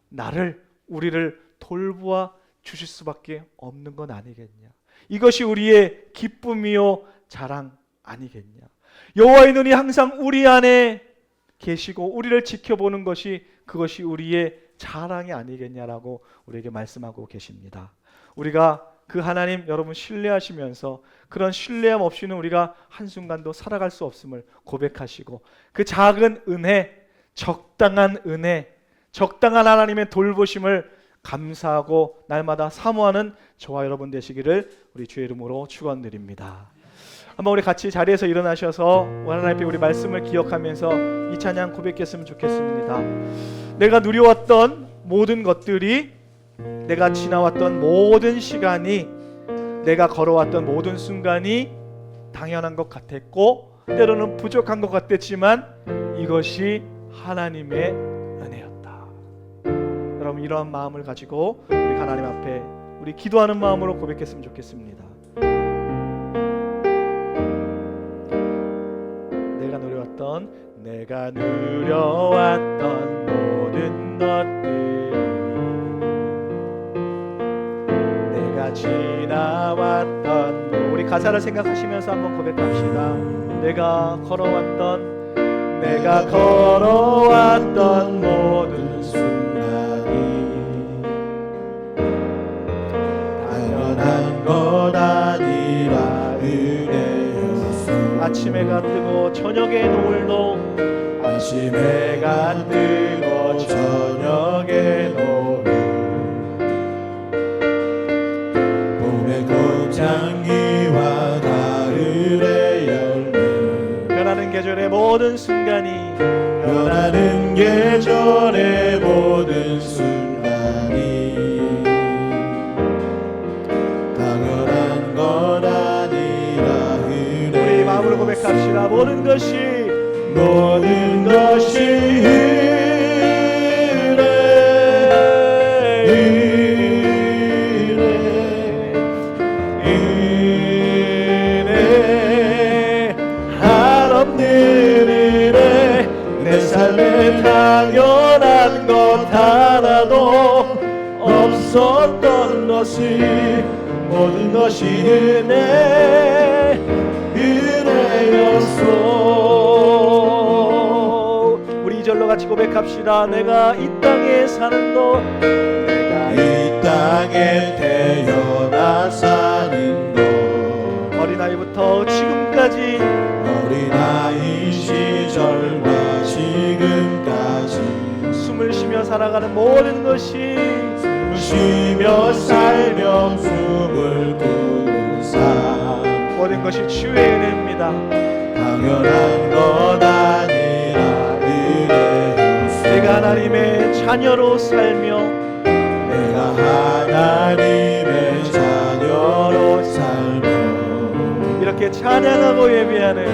나를, 우리를 돌보아 주실 수밖에 없는 건 아니겠냐. 이것이 우리의 기쁨이요 자랑 아니겠냐. 여호와의 눈이 항상 우리 안에 계시고 우리를 지켜보는 것이 그것이 우리의 자랑이 아니겠냐라고 우리에게 말씀하고 계십니다. 우리가 그 하나님 여러분 신뢰하시면서 그런 신뢰함 없이는 우리가 한순간도 살아갈 수 없음을 고백하시고 그 작은 은혜, 적당한 은혜, 적당한 하나님의 돌보심을 감사하고 날마다 사모하는 저와 여러분 되시기를 우리 주의 이름으로 축원드립니다. 한번 우리 같이 자리에서 일어나셔서 하나님 앞에 우리 말씀을 기억하면서 이 찬양 고백했으면 좋겠습니다. 내가 누려왔던 모든 것들이, 내가 지나왔던 모든 시간이, 내가 걸어왔던 모든 순간이 당연한 것 같았고 때로는 부족한 것 같았지만 이것이 하나님의 은혜였다. 여러분 이러한 마음을 가지고 우리 하나님 앞에 우리 기도하는 마음으로 고백했으면 좋겠습니다. 내가 누려왔던 모든 것들이, 내가 지나왔던 우리 가사를 생각하시면서 한번 고백합시다. 내가 걸어왔던 모든 순간이 당연한 것 아니라 은혜였소. 아침에 해가 뜨고 저녁에 노을도, 아침에 해가 뜨고 저녁에 노을, 봄의 꽃향기와 가을의 열매, 변하는 계절의 모든 순간이, 변하는 계절의 모든 순간이 당연한 것 아니라 은혜. 우리 마음으로 고백합시다. 모든 것이 없었던 것이 모든 것이 은혜였소. 우리 2절로 같이 고백합시다. 내가 이 땅에 사는 것, 내가 이 땅에 태어나 사는 것, 어린아이부터 지금까지 어린아이 시절과 지금까지 숨을 쉬며 살아가는 모든 것이 쉬며 살며 숨을 꾸는 삶, 모든 것이 주의 은혜입니다. 당연한 것 아니라 은혜였소. 내가 하나님의 자녀로 살며 내가 하나님의 자녀로 살며 이렇게 찬양하고 예배하는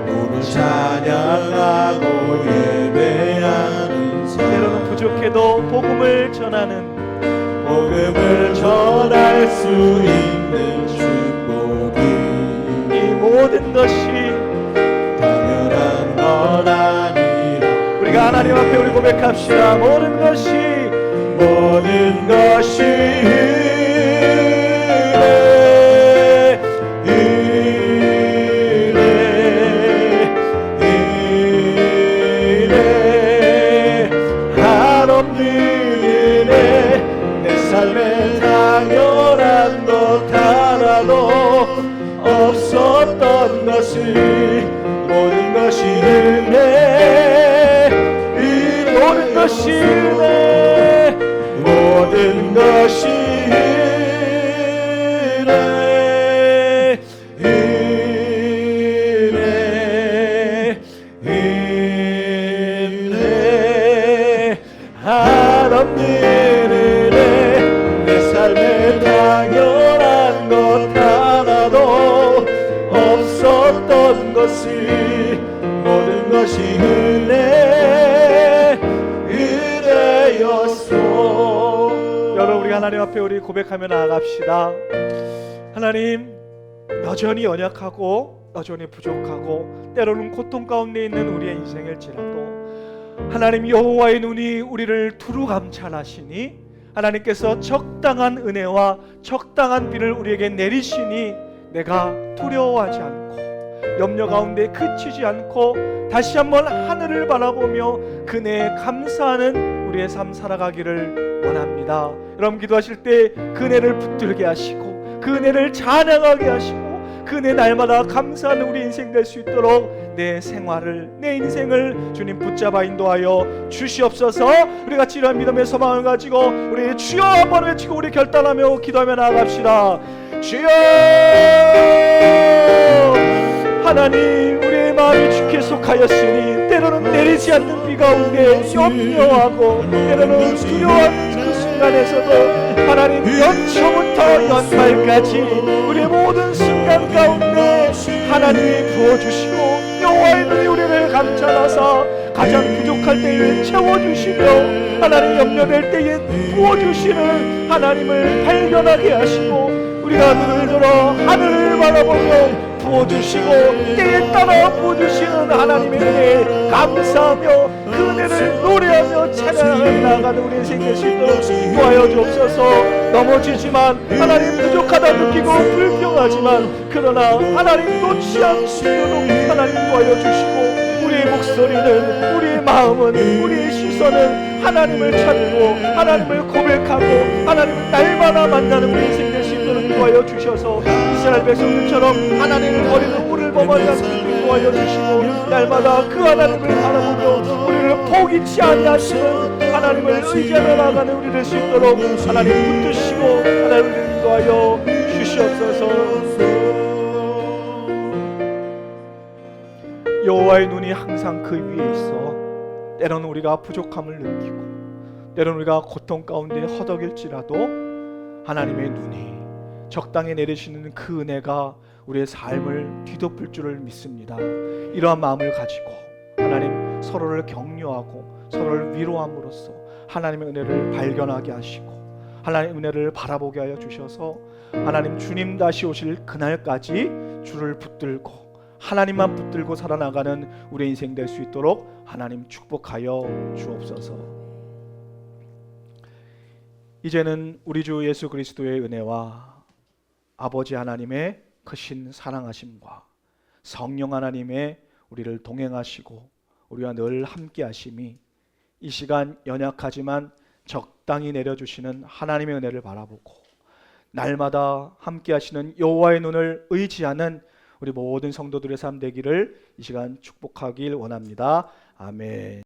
오늘 찬양하고 예배하는 때로는 삶, 부족해도 복음을 전하는 복음을 전할 수 있는 축복이 이 모든 것이 당연한 것 아니라 우리가 하나님 앞에 우리 고백합시다. 모든 것이 모든 것이 은혜 한없는 은혜 내 삶에 당연한 것 하나도 없었던 것을 모든 것이 은혜 모든 것이 은혜 모든 것이 은혜 은혜 한없는 은혜 내 삶에 당연한 것 하나도 없었던 것을 모든 것이 은혜였소. 여러분 우리 하나님 앞에 우리 고백하며 나아갑시다. 하나님 여전히 연약하고 여전히 부족하고 때로는 고통 가운데 있는 우리의 인생일지라도 하나님 여호와의 눈이 우리를 두루 감찰하시니 하나님께서 적당한 은혜와 적당한 비를 우리에게 내리시니 내가 두려워하지 않고 염려 가운데 그치지 않고 다시 한번 하늘을 바라보며 그네에 감사하는 우리의 삶 살아가기를 원합니다. 여러분 기도하실 때 그네를 붙들게 하시고 그네를 찬양하게 하시고 그네 날마다 감사하는 우리 인생 될 수 있도록 내 생활을 내 인생을 주님 붙잡아 인도하여 주시옵소서. 우리 같이 이러한 믿음의 소망을 가지고 우리 주여 한번 외치고 우리 결단하며 기도하며 나아갑시다. 주여 하나님 우리의 마음이 주께 속하였으니 때로는 내리지 않는 비 가운데 염려하고 때로는 두려워하는 그 순간에서도 하나님 연초부터 연말까지 우리의 모든 순간 가운데 하나님이 부어주시고 여호와의 눈이 우리를 감찰하사 가장 부족할 때에 채워주시며 하나님 염려될 때에 부어주시는 하나님을 발견하게 하시고 우리가 눈을 들어 하늘을 바라보며 부어주시고 때에 따라 부어주시는 하나님의 은혜에 감사하며 그 은혜를 노래하며 찬양하며 나아가는 우리 인생 될 수 있도록 도와여 주옵소서. 넘어지지만 하나님 부족하다 느끼고 불평하지만 그러나 하나님 놓지 않으시도록 하나님 도와여 주시고 우리의 목소리는 우리의 마음은 우리의 시선은 하나님을 찾고 하나님을 고백하고 하나님을 날마다 만나는 우리 인생 될 수 있도록 도와여 주셔서 이스라엘 백성들처럼 하나님을 버리는 우리를 범하지 않도록 도와여 주시고 날마다 그 하나님을 바라보며 우리를 포기치 아니하시는 하나님을 의지하며 나아가는 우리 될 수 있도록 하나님 붙드시고 하나님을 인도하여 주시옵소서. 여호와의 눈이 항상 그 위에 있어 때로는 우리가 부족함을 느끼고 때로는 우리가 고통 가운데 허덕일지라도 하나님의 눈이 적당히 내리시는 그 은혜가 우리의 삶을 뒤덮을 줄을 믿습니다. 이러한 마음을 가지고 하나님 서로를 격려하고 서로를 위로함으로써 하나님의 은혜를 발견하게 하시고 하나님의 은혜를 바라보게 하여 주셔서 하나님 주님 다시 오실 그날까지 주를 붙들고 하나님만 붙들고 살아나가는 우리의 인생 될 수 있도록 하나님 축복하여 주옵소서. 이제는 우리 주 예수 그리스도의 은혜와 아버지 하나님의 크신 사랑하심과 성령 하나님의 우리를 동행하시고 우리와 늘 함께 하심이 이 시간 연약하지만 적당히 내려주시는 하나님의 은혜를 바라보고 날마다 함께 하시는 여호와의 눈을 의지하는 우리 모든 성도들의 삶 되기를 이 시간 축복하길 원합니다. 아멘.